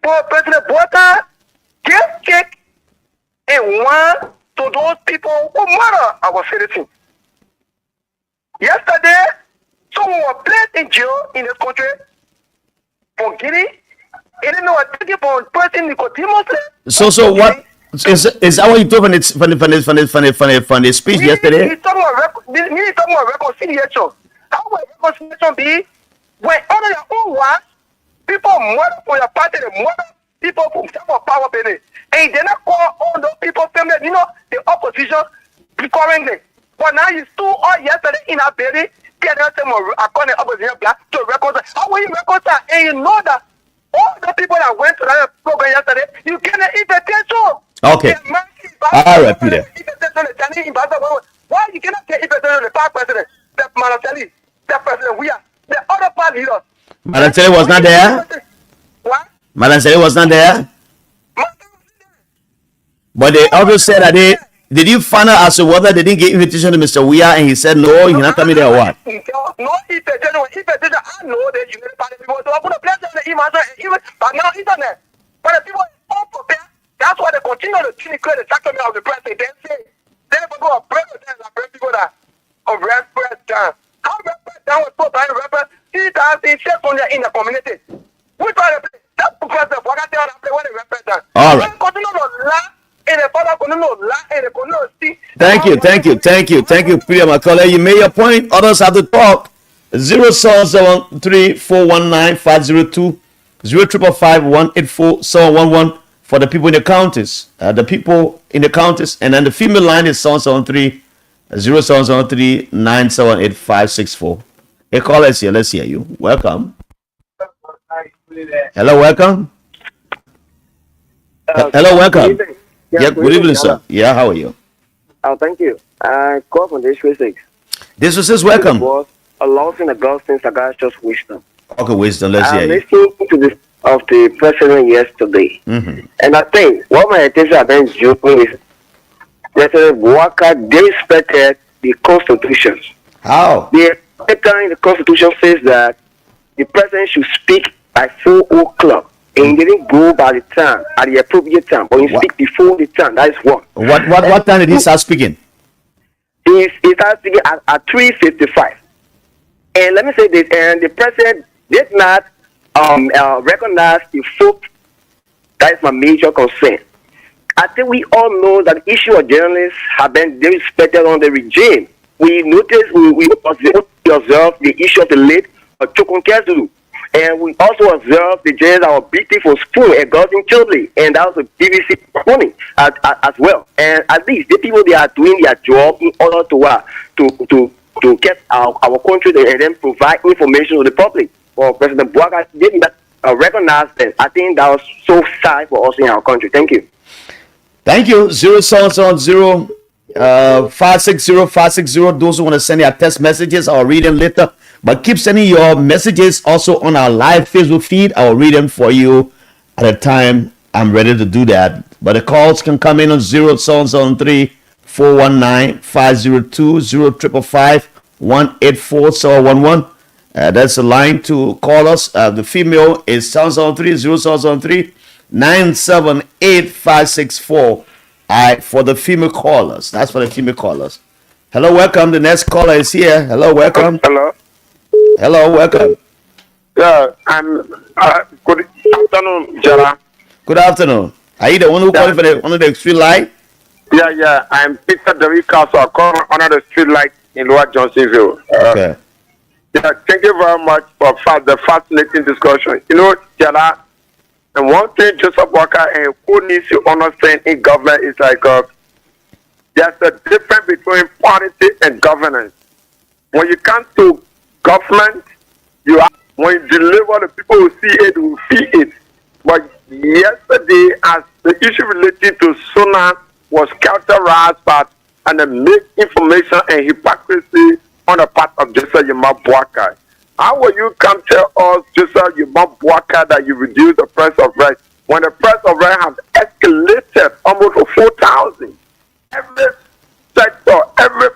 But President Boga gave check and one to those people who murder our citizens. Yesterday, someone was placed in jail in this country for Guinea. And then they were taking for person Nicodemus. So what is that what you told from the speech yesterday? He's talking about reconciliation. How will reconciliation be when under your own words, people murder for your party, they murder people from some power building. And they not call all those people family, the opposition currently. But now you stood all yesterday in a building, getting them according to opposition black to reconcile. How will you reconcile? And you know that all the people that went to that program yesterday, you get an invitation. Okay. All right, Peter. Why you cannot get invitation to the past president, the Manasali, the president we are, the other party leaders? Manasali was not there? What? Manasali was not there? But they also said that did you find out as to whether they didn't get invitation to Mr. Weah and he said no, he's not coming there or what? No invitation, I know that you need party people, so I put a place on the email, but now internet. But the people are unprepared, that's why they continue to create the sacrament of the president. They say, they never go a president and bring people that of red press down. How red press down was put by the red press 3,600 in the community. We try to play. That's the president, what I tell them, play when they red press down. All right. Continue to lie. Thank you, Peter McCullough. You made your point. Others have to talk. 0773-419-502, 0555-184-711 for the people in the counties. And then the female line is 773-0773-978-564. Hey, call us here. Let's hear you. Welcome. Hello, welcome. Hello, welcome. Yeah, good evening, sir. Yeah, how are you? Oh, thank you. I call from District 6. District 6, welcome. Was a loss in Augustine Sagash's wisdom. Okay, wisdom, let's hear you. I listened to the of the president yesterday. Mm-hmm. And I think what my attention has been joking is President Walker disrespected the Constitution. How? The Constitution says that the president should speak by 4 o'clock. And he didn't go by the time, at the appropriate time, but he speak before the time. That is one. What time did he start speaking? He started speaking at 3:55. And let me say this, and the president did not recognize the fault. That is my major concern. I think we all know that the issue of journalists have been disrespected on the regime. We noticed, we observe the issue of the late Chokun Kezulu. And we also observed the jails that were beating for spoon and Gordon Chudley, and that was a BBC morning as well. And at least the people, they are doing their job in order to get our country and then provide information to the public. For President Boaga didn't recognize them. I think that was so sad for us in our country. Thank you. Thank you. 0770 560. Those who want to send their text messages, I'll read them later. But keep sending your messages also on our live Facebook feed. I'll read them for you at a time I'm ready to do that. But the calls can come in on 0773-419-502, 0555-184-711. That's the line to call us. The female is 0773-0773-978-564. For the female callers. That's for the female callers. Hello, welcome. The next caller is here. Hello, welcome. Hello. Hello, welcome. Yeah, I'm. Good afternoon, Jara. Good afternoon. Are you the one who called for the under the street light? Yeah. I'm Peter Derrick Castle. I call under the street light in Lower Johnsonville. Okay. Yeah, thank you very much for the fascinating discussion. You know, Jara, and one thing Joseph Walker and who needs to understand in government is like there's a difference between politics and governance. When you come to government, when you deliver, the people who see it will see it. But yesterday, as the issue related to Sona was characterized by and misinformation and hypocrisy on the part of Joseph Yuma-Boakai. How will you come tell us, Joseph Yuma-Boakai, that you reduce the price of rent when the price of rent has escalated almost to 4,000? Every sector, every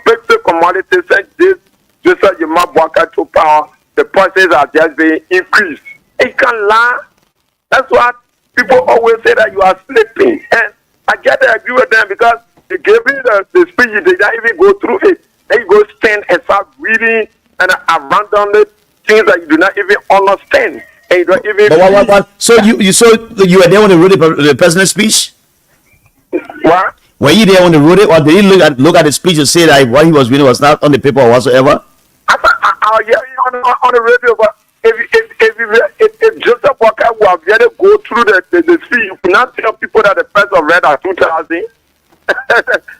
basic commodity said this, Joseph Yuma-Boakai to power, the prices are just being increased. It can lie. That's why people always say that you are sleeping. And I get to agree with them because they gave me the speech, you did not even go through it. Then you go stand and start reading and abandon things that you do not even understand. And you don't even. But so you were there when they wrote the president's speech? What? Were you there when they wrote it, or did you look at the speech and say that what he was reading was not on the paper or whatsoever? I'll hear you on the radio, but if Joseph Walker will have yet to go through the speech, you cannot tell people that the price of rent are 2,000.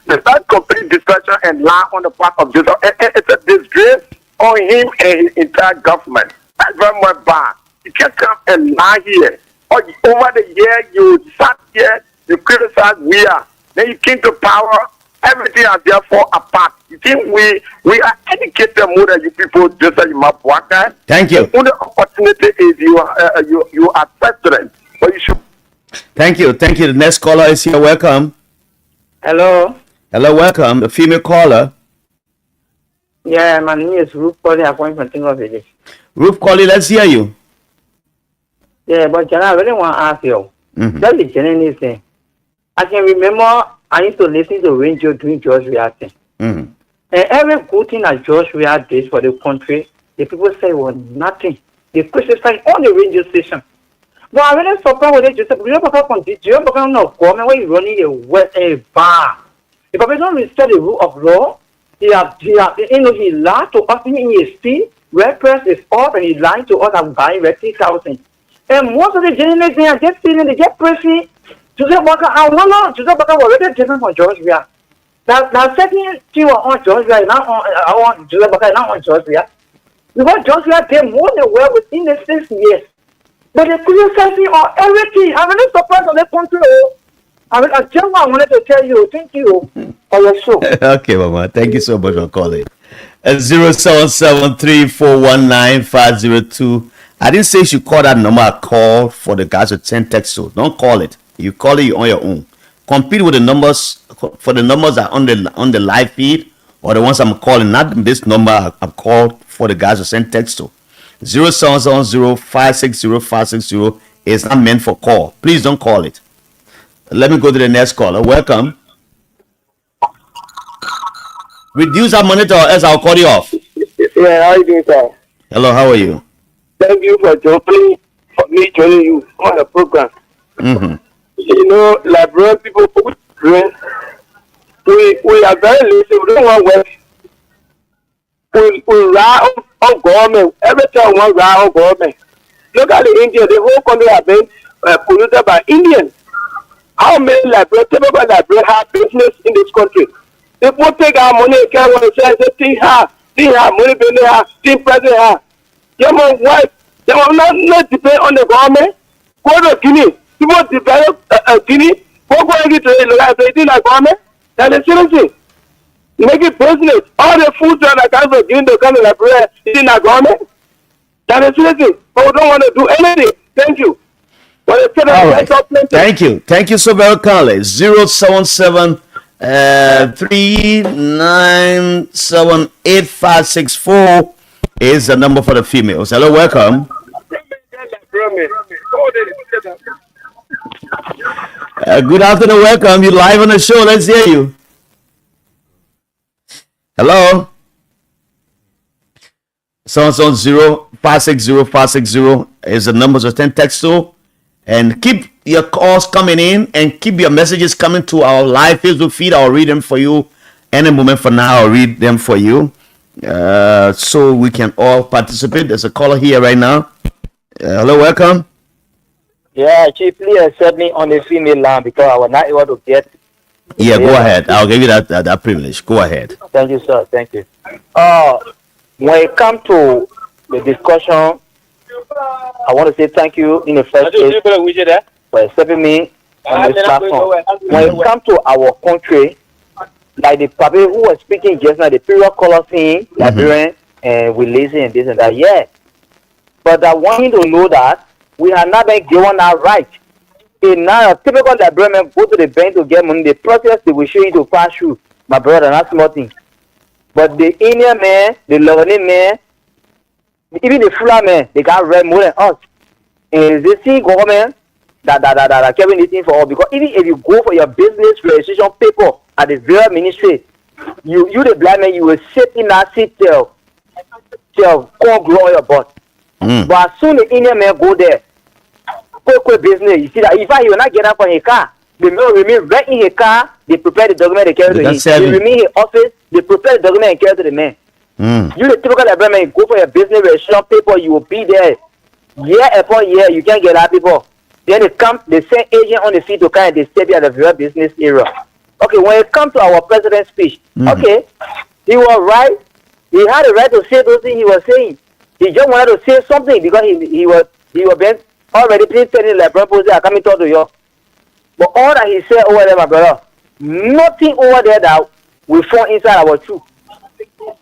That's complete destruction and lie on the part of Joseph. It's a disgrace on him and his entire government. That's very much bad. You can't come and lie here. Over the year, you sat here, you criticize we are. Then you came to power, everything is therefore apart. You think we are educated more than you people, just like you map water. Thank you. The only opportunity is you are president. But you should. Thank you. The next caller is here. Welcome. Hello. Hello, welcome. The female caller. Yeah, my name is Ruth calling appointment from Village. Ruth calling, let's hear you. Yeah, but Jana, I really want to ask you. That's the genuine thing. I can remember I used to listen to radio during George Weah thing. And every good thing that George Weah did for the country, the people say was nothing. They criticize on the radio station. But I really surprised with it. Just no government where you running a bar. If I don't respect the rule of law, he lied to us in his speech. Red press is off, and he lied to us and buying 30,000. And most of the journalists they are just feeling they get pressy. Joseph Walker, Joseph Walker was already different from George Weah. Now second thing on George Weah, not on Joseph Walker, not on George Weah. Because George Weah did more than well within the 6 years. But they're criticizing on everything. I'm really surprised on the country. I wanted to tell you, thank you for your show. Okay, Mama. Thank you so much for calling. 077341950. I didn't say you should call that number. I called for the guys to send text to. Don't call it. You call it on your own. Compete with the numbers for the numbers that are on the live feed or the ones I'm calling. Not this number I called for the guys to send text to. 0770560 is not meant for call. Please don't call it. Let me go to the next caller. Welcome. Reduce our monitor or else I'll call you off. Yeah, how are you doing, sir? Hello, how are you? Thank you for joining you on the program. You know, Liberian people, we are very lazy. We don't want work. We rely on government. Every time we rely on government. Look at the India. The whole country has been polluted by Indians. How many Liberians, typical Liberians have business in this country? People take our money and carry on and say, thing money being here, thing president here. They will not depend on the government. Go to Guinea. People develop Guinea. Go into the government. That is seriously. Make it business. All the food that comes from Guinea, they come to Liberia, is in the government. That is seriously. But we don't want to do anything. Thank you. All right. Thank you so very kindly. 077 3978564 is the number for the females. Hello, welcome. Good afternoon, welcome. You live on the show. Let's hear you. Hello. 770-560-560 is the number to send text to. And keep your calls coming in and keep your messages coming to our live Facebook feed. I'll read them for you. Any moment from now, I'll read them for you. So we can all participate. There's a caller here right now. Hello, welcome. Yeah, Chief, please accept me on the female line because I was not able to get. Yeah, go ahead. I'll give you that privilege. Go ahead. Thank you, sir. Thank you. When it comes to the discussion, I want to say thank you in the first place for accepting me on this platform. When it comes to our country, like the people who were speaking just now, the period color thing, Liberian, and we lazy and this and that, yeah. But I want you to know that we have not been given our right. In now, a typical Liberian go to the bank to get money, the process they will show you to pass through, my brother, not small thing. But the Indian man, the Lebanese man, even the Fulani man, they got read more than us. And they see government that carrying this thing for all. Because even if you go for your business registration paper at the very ministry, you the blind man, you will sit in that seat till come grow your butt. But as soon as the Indian man go there, quick business, you see that if he will not get up on his car, the man will remain right in his car, they prepare the document they carry to him. They remain in his office, they prepare the document and carry to the man. You the typical Liberian man, go for your business registration paper, you will be there year upon year, you can't get that people. Then they send agent on the field to kind of they stay at the very business area. Okay, when it comes to our president's speech, okay, he was right. He had the right to say those things he was saying. He just wanted to say something because he was been already printed in the purpose I come and talk to you. But all that he said over there, my brother, nothing over there that we fall inside our truth.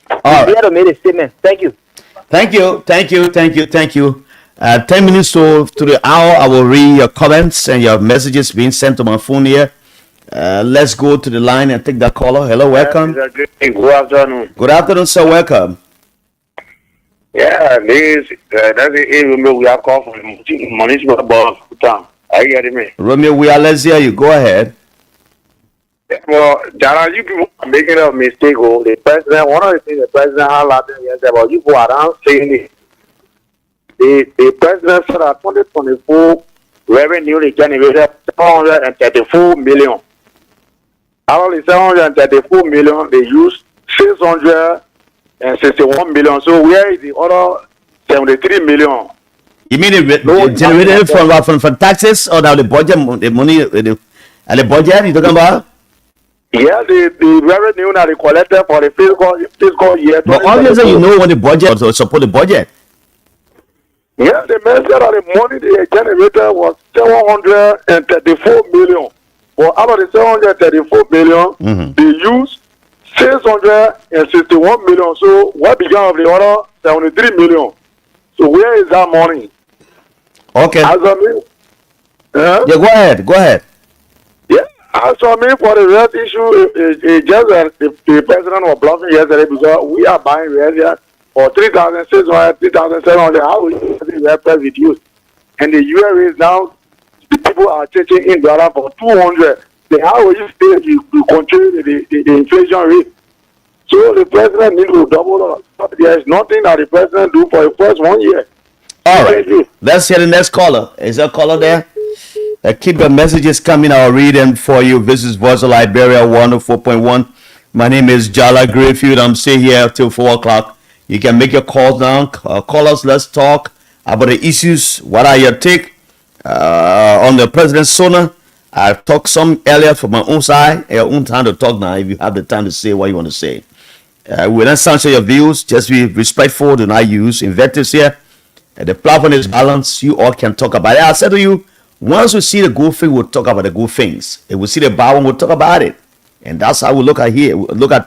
All right. To make a statement. Thank you. Thank you. 10 minutes to the hour, I will read your comments and your messages being sent to my phone here. Let's go to the line and take that caller. Hello, welcome. Good afternoon. Good afternoon, sir. Welcome. Yeah, that's the we are called for management board town. Are you getting me? Romeo, let's hear you. Go ahead. Well, Jana, you people are making a mistake. Oh, the president, one of the things the president highlighted yesterday about you go around saying it. The president said that 2024 revenue they generated 734 million. Out of the 734 million, they used 661 million. So where is the other 73 million? You mean it generated from taxes or the budget, the money, the budget you're talking about? Yeah, the revenue that they collected for the fiscal year. But obviously, you know when the budget to support the budget. Yeah, they mentioned that the money they generated was 734 million. Well, out of the 734 million, they used 661 million. So what began of the other 73 million? So where is that money? Okay. As I mean, yeah, go ahead. Yeah, as I mean, for the rest issue, it's just that the president was bluffing yesterday because we are buying real for 3,600, 3,700. How will the price reduce? And the UA is now, the people are changing in dollar for 200. Then how will you stay to control the inflation rate? So the president needs to double up. There is nothing that the president do for the first 1 year. All right. Let's hear the next caller. Is there a caller there? Keep the messages coming. I'll read them for you. This is Voice of Liberia 104.1. My name is Jala Grayfield. I'm staying here till 4 o'clock. You can make your calls now. Call us. Let's talk about the issues. What are your take on the president's SONA? I talked some earlier from my own side. Your own time to talk now if you have the time to say what you want to say. We're not censoring your views. Just be respectful. Do not use invectives here. The platform is balanced. You all can talk about it. I said to you, once we see the good thing, we'll talk about the good things. If we see the bad one, we'll talk about it. And that's how we look at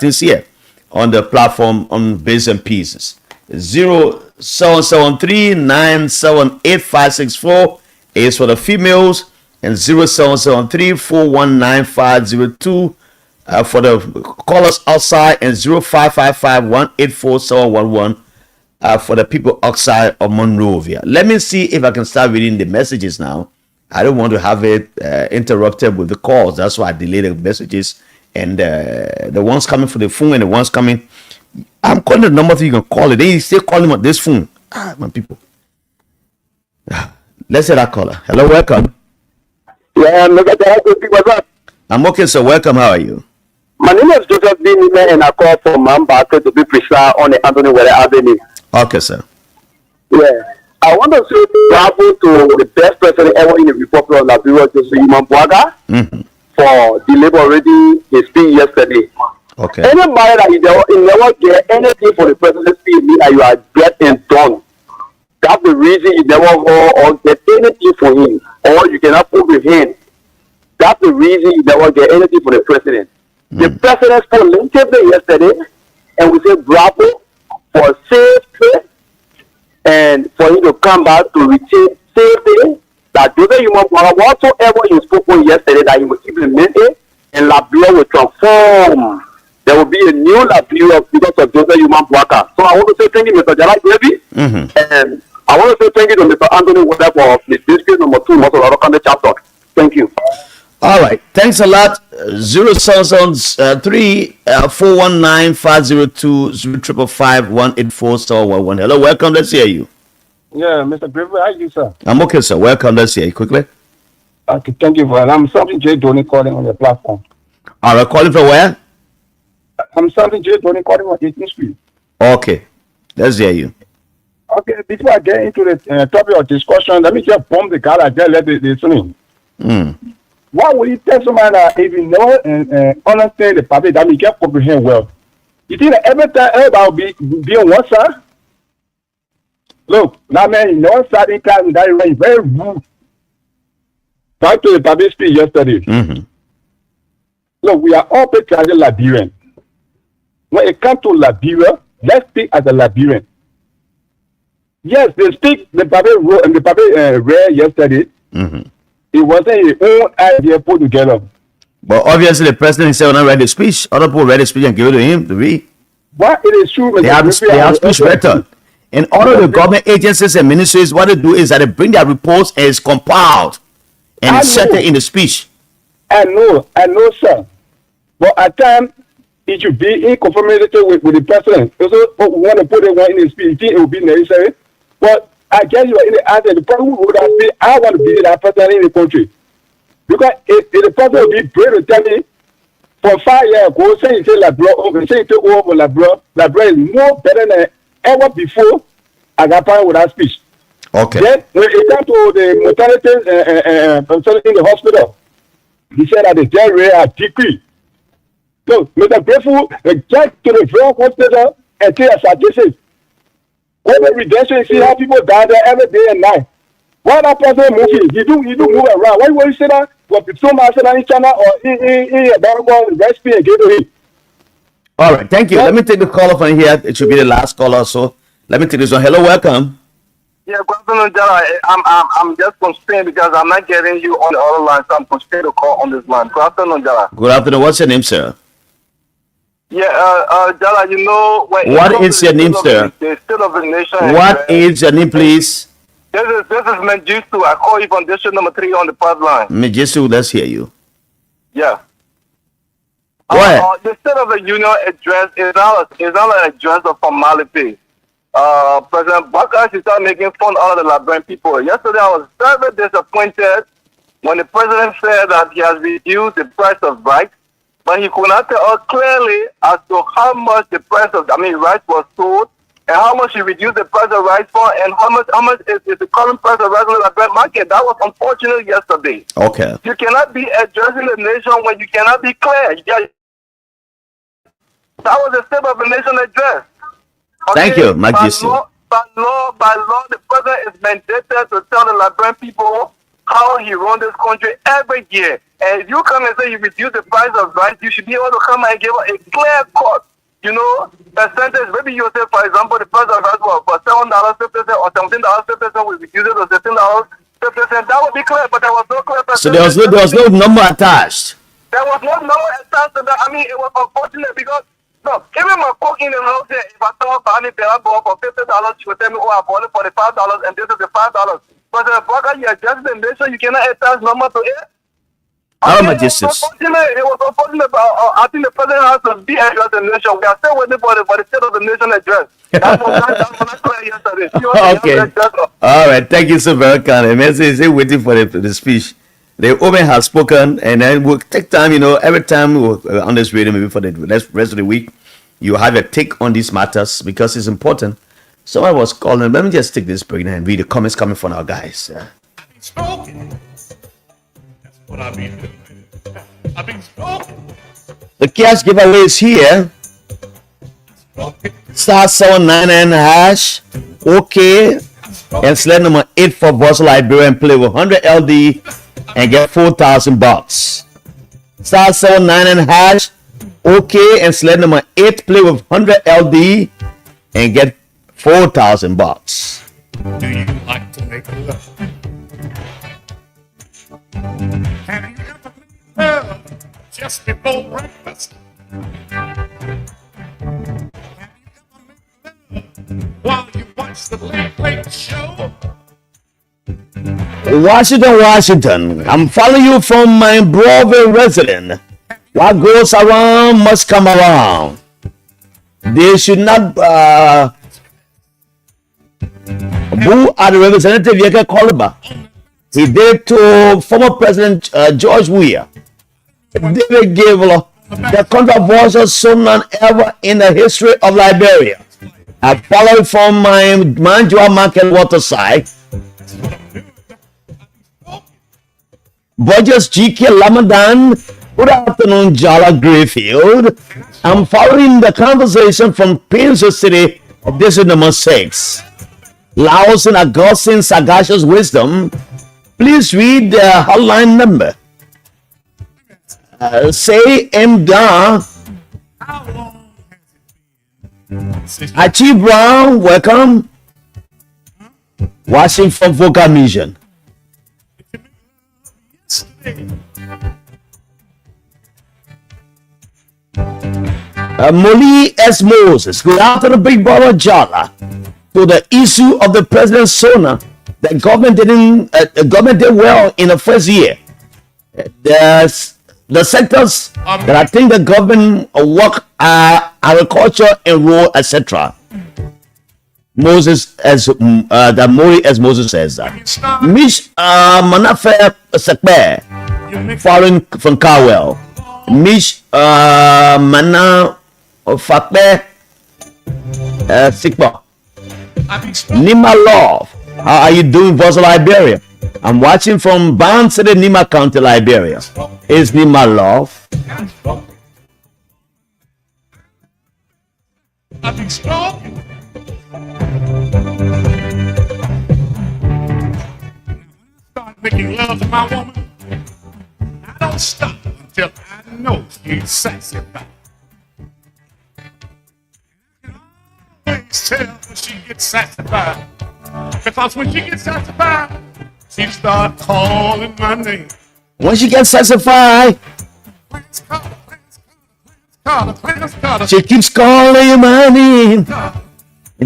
things here on the platform on Bits and Pieces. 0773-978-564 is for the females, and 0773-419-502 for the callers outside, and 0555-184-711 for the people outside of Monrovia. Let me see if I can start reading the messages now. I don't want to have it interrupted with the calls. That's why I delay the messages and the ones coming for the phone and the ones coming. I'm calling the number so you can call it. Then you still calling on this phone. My people. Let's say that caller. Hello, welcome. Yeah, what's up? I'm okay, sir. Welcome. How are you? My name is Joseph B. and I call from Mambaka to be precise on the Anthony Weather Avenue. Okay, sir. Yeah. I want to say bravo to the best president ever in the Republic of Liberia, Joseph Imambuaga, for deliberating his speech yesterday. Okay. Anybody that you never get anything for the president's speech mean that you are getting done. That's the reason you never hold or get anything for him, or you cannot put with him. That's the reason you never get anything for the president. The president spoke lengthily yesterday, and we say bravo for safety and for him to come back to retain safety. That Joseph Imambuaga, whatsoever you spoke on yesterday, that he will implement it, and Liberia will transform. There will be a new Liberia because of Joseph Imambuaga. So I want to say thank you, Mr. Jalai Gravy, and I want to say thank you to Mr. Anthony Weather for the district number 2, most of the chapter. Thank you. All right. Thanks a lot. 073 419 502 0555 184 111. Hello, welcome. Let's hear you. Yeah, Mr. Griffith, how are you, sir? I'm okay, sir. Welcome. Let's hear you quickly. Okay, thank you for that. I'm something J. Donny calling on the platform. All right, calling from where? I'm something J. Donny calling on 18th Street. Okay. Let's hear you. Okay, before I get into the topic of discussion, let me just bomb the guy that just let the listening. Why would you tell somebody that if you know and understand the public, that you can comprehend well? You think that every time everybody will be on one side? Look, that man, you know, side in class, that is very rude. Back to the public speech yesterday. Look, we are all patriotic Liberian. When it comes to Liberia, let's speak as a Liberian. Yes, they speak the public and the public read yesterday. It wasn't his own idea put together. But obviously, the president himself not read the speech. Other people read the speech and give it to him to read. What it is true, they have speech record. And all of the government agencies and ministries, what they do is that they bring their reports and it's compiled and it's set in the speech. I know, sir. But at times, it should be in conformity with the president. So we want to put it one in the speech. You think it would be necessary? But I guess you are in the answer. The person would have said, I want to be that president in the country. Because if the president would be brave to tell me, for 5 years ago, say you take Liberia over, say you take over Liberia is more better than ever before I got part with that speech. Okay. Then, when it comes to the mortality in the hospital, he said that the death rate has decreased. So, Mr. Grateful, get to the real hospital and take a statistics. Over redemption, you see how people die there every day and night. Why that person moving? You do move around. Why you say that? What someone said in China or in a Bible recipe and give to him? All right, thank you. Let me take the caller from here. It should be the last caller. So let me take this one. Hello, welcome. Yeah, good afternoon, Jala. I'm just constrained because I'm not getting you on the other line, so I'm constrained to call on this line. Good afternoon, Jala. Good afternoon. What's your name, sir? Yeah, Jala, you know... What is your name, sir? The state of the nation... What is your name, please? This is Menjistu. I call you from district number 3 on the path line. Menjistu, let's hear you. Yeah. Go ahead. The state of the union address is not an address of formality. President Baka should start making fun out of the Liberian people. Yesterday, I was very disappointed when the president said that he has reduced the price of rice, but he could not tell us clearly as to how much the price of rice was sold and how much he reduced the price of rice for and how much is the current price of rice in the Liberian market. That was unfortunate yesterday. Okay. You cannot be addressing the nation when you cannot be clear. That was the state of the nation address. Okay? Thank you, Majesty. By law, the president is mandated to tell the Liberian people how he runs this country every year. And if you come and say you reduce the price of rice, you should be able to come and give a clear cut, percentage. Maybe you say, for example, the price of rice was for $7.50 or $17.50, we reduce it to $16.50. That would be clear, but there was no clear percentage. So there was no number attached. There was no number attached to that. It was unfortunate because No, even my cook in the house, if I talk about it, I bought for $50, she would tell me, oh, I bought it for the $5, and this is the $5. But the burger, you adjust the nation, you cannot attach number to it. How much is this? It was unfortunate. I think the president has to de-address the nation. We are still waiting for the state of the nation address. That's what I said yesterday. Okay. All right. Thank you so very much. Messi is waiting for the speech. The woman has spoken, and then we'll take time. Every time we're on this radio, maybe for the rest of the week, you have a take on these matters because it's important. Someone was calling. Let me just take this break and read the comments coming from our guys. Spoken. That's what I've been doing. I've been spoken. The cash giveaway is here. Star 799 hash. Okay. And select number 8 for Boston Liberia and play with 100 LD and get $4,000. Star 799 hash. Okay. And select number 8, play with 100 LD and get $4,000. Do you like to make love? Have you ever made love just before breakfast? Have you ever made love while you watch the late show? Washington. I'm following you from my Broadway resident. What goes around must come around. They should not boo at the representative Yeke Koliba. He did to former President George Weah. David Gavel, the controversial son ever in the history of Liberia. I follow from my Manjua Market waterside. Burgess GK Lamadan. Good afternoon, Jala Grayfield. I'm following the conversation from Pinso City of District number 6. Laos and Augustine Sagacious Wisdom. Please read the hotline number. Say Mda. Achi Brown, welcome. Washington Vocal Mission. Molly S. Moses, good afternoon, Big Brother Jala. To the issue of the president's Sona, the government did well in the first year. The sectors that I think the government work are agriculture and road, etc. Moses as the Molly as Moses says that. Mish Manafe Sekbe, following from Carwell. Mish Mana Fakbe Sikba. Nima Love, how are you doing, Voice of Liberia? I'm watching from Ban City, Nima County, Liberia. Is Nima Love? I've been strong. Start making love to my woman. I don't stop until I know she's satisfied. Always tell when she gets satisfied, because when she gets satisfied, she start calling my name. When she gets satisfied, she keeps calling my name.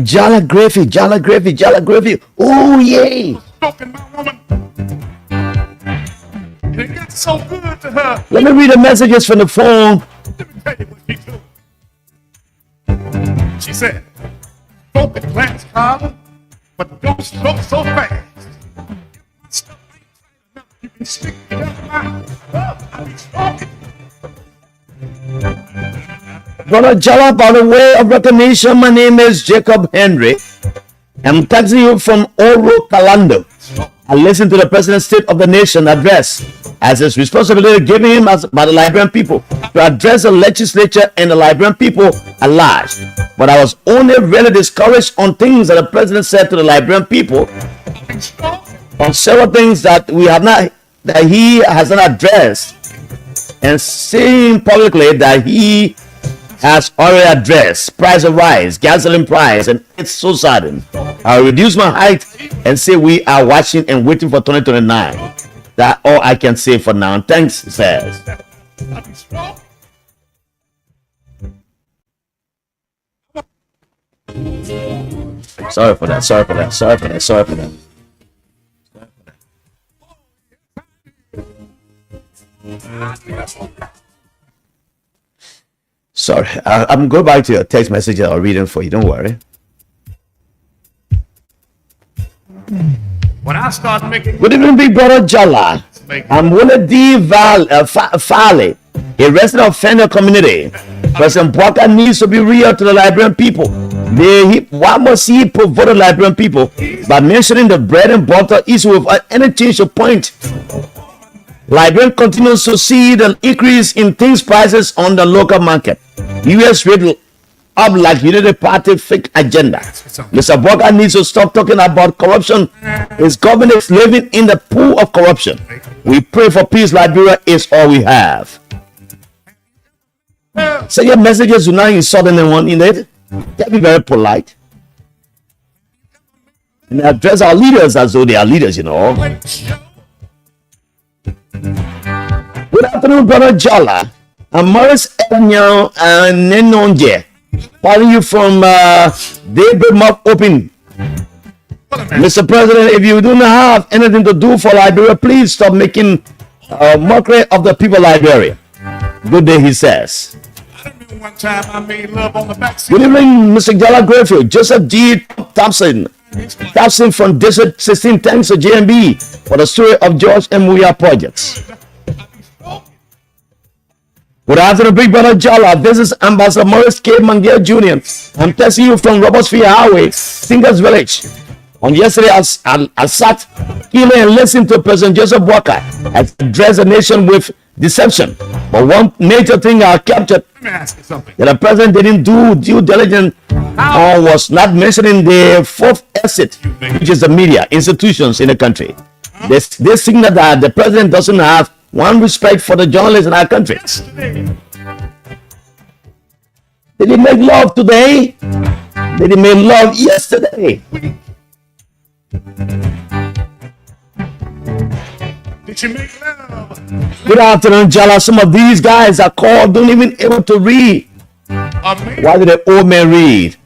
Jala Griffy, Jala Griffy, Jala Griffy. Oh yay! Stroking my woman, and it gets so good to her. Let me read the messages from the phone. Let me tell you what she do. She said, "Stroke the Clarence Carter, but don't stroke so fast. You can stick it up my mouth. I be stroking." Brother Jala, by the way of recognition, my name is Jacob Henry. I'm texting you from Oro Kalando. I listened to the President's State of the Nation address as his responsibility given him by the Liberian people to address the legislature and the Liberian people at large. But I was only really discouraged on things that the President said to the Liberian people, on several things that he has not addressed, and saying publicly that he has already addressed price of rice, gasoline price, and it's so sudden. I'll reduce my height and say we are watching and waiting for 2029. That's all I can say for now. Thanks, says. Sorry for that. Sorry. I'm going back to your text message I'll read them for you. Don't worry. When I start making Good evening, Big Brother Jala. I'm Willa D. Fale, a resident of Fender community. President Bwaka needs to be real to the Liberian people. Why must he provoke the Liberian people by mentioning the bread and butter issue without any change of point? Liberian continues to see the increase in things prices on the local market. U.S. rate up like United Party fake agenda. Mr. Bwaka needs to stop talking about corruption. His government is living in the pool of corruption. We pray for peace. Liberia is all we have. So your messages do not insult anyone in it. They'll be very polite. And address our leaders as though they are leaders, you know. Good afternoon, Brother Jala. I'm Morris Edtion and Nenonje. Calling you from Daybreak Mouth Open. Mr. President, if you do not have anything to do for Liberia, please stop making mockery of the people of Liberia. Good day, he says. one time I made love on the backseat. Good evening, Mr. Jala Grayfield. Joseph G. Thompson from District 16. Thanks to JMB for the story of George M. Weah projects. Good afternoon, Big Brother Jala. This is Ambassador Morris K. Mangiel Jr. I'm texting you from Robertsfield Highway, Singers Village. On yesterday, I sat here and listened to President Joseph Bwaka address the nation with deception. But one major thing I captured that the president didn't do due diligence or was not mentioning the fourth asset, which is the media institutions in the country. They signal that the president doesn't have one respect for the journalists in our country. Did he make love today? Did he make love yesterday? Did you make love? Good afternoon, Jala. Some of these guys are called, don't even able to read. Why did the old man read?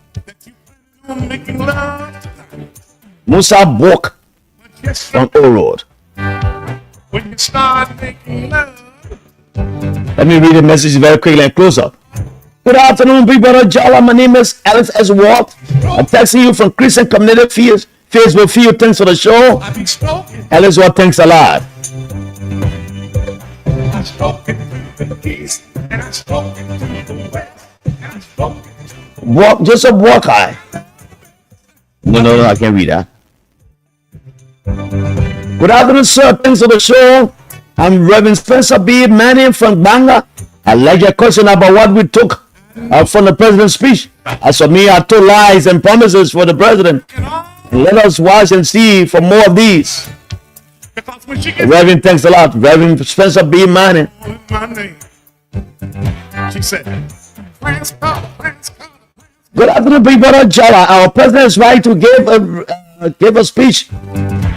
Making love. Musa Bok on O Road. When you start making love. Let me read the message very quickly and close up. Good afternoon, Big Brother Jala. My name is Alex S. Walt. I'm texting you from Christian Community Facebook feed. Thanks for the show. Alex Walt, thanks a lot. I spoke it to the east, and I spoke it to the west, and I spoke it. Joseph Walker. No, I can't read that. Good afternoon, sir. Thanks for the show. I'm Reverend Spencer B. Manning from Banga. I like your question about what we took from the president's speech. As for me, I took lies and promises for the president. Let us watch and see for more of these. Reverend, thanks a lot. Reverend Spencer B. Manning. My name. She said, Good afternoon, Big Brother Jala. Our president is right to give a speech.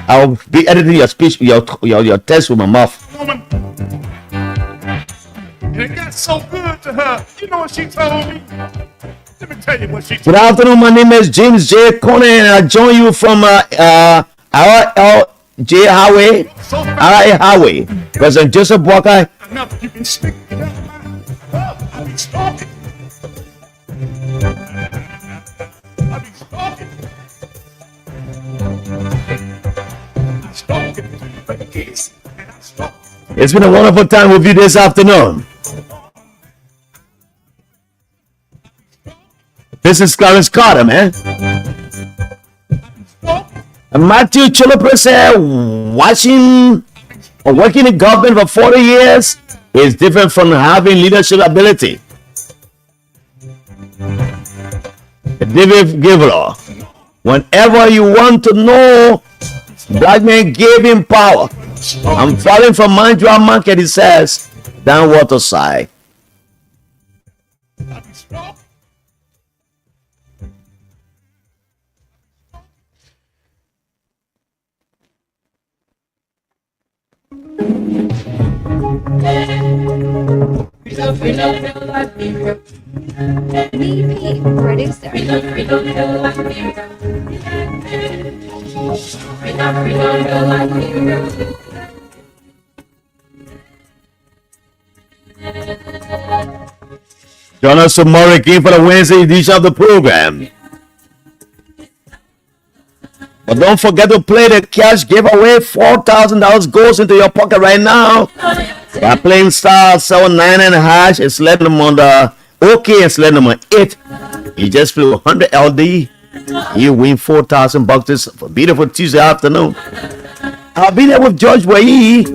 I'll be editing your speech, your text with my mouth. And it got so good to her. You know what she told me? Let me tell you what she told me. Good afternoon. My name is James J. Conan, and I join you from RLJ Highway, RA Highway. President Joseph Bwaka. Enough, you can speak it out my I've been stalking. I've been stalking. I stalking for the kids, and I stalking. It's been a wonderful time with you this afternoon. This is Clarence Carter, man. And Matthew Chilopre said, watching or working in government for 40 years is different from having leadership ability. David Gabriel, whenever you want to know, black man gave him power. I'm falling from Manjua Market, he says, down Waterside. Freedom, feel like Liberia. Maybe producer. Freedom, feel like Liberia. Freedom, feel like Liberia. Join us tomorrow again for the Wednesday edition of the program. But don't forget to play the cash giveaway. $4,000 goes into your pocket right now. By playing star 799 hash and select them on the OK and select number 8. You just play 100 LD. You win $4,000 this beautiful Tuesday afternoon. I'll be there with George Wayi.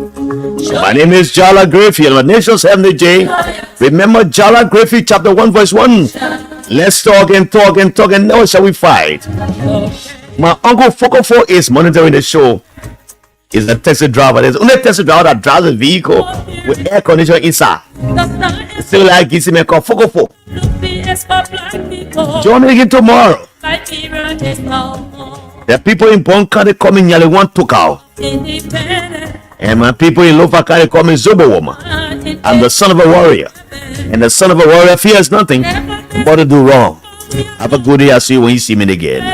My name is Jala Griffey. My nation's Heavenly J. Remember Jala Griffey, chapter 1, verse 1. Let's talk and talk and talk and never shall we fight. My uncle Fokofo is monitoring the show. He's a taxi driver. There's only a taxi driver that drives a vehicle with air conditioning inside. Still like gives him a call Fokofo. Join me again tomorrow. The people in Bon County call me Nyale One Tukao. And my people in Lofa County call me Zobo Woman. I'm the son of a warrior. And the son of a warrior fears nothing but to do wrong. Have a good day. I'll see you when you see me again.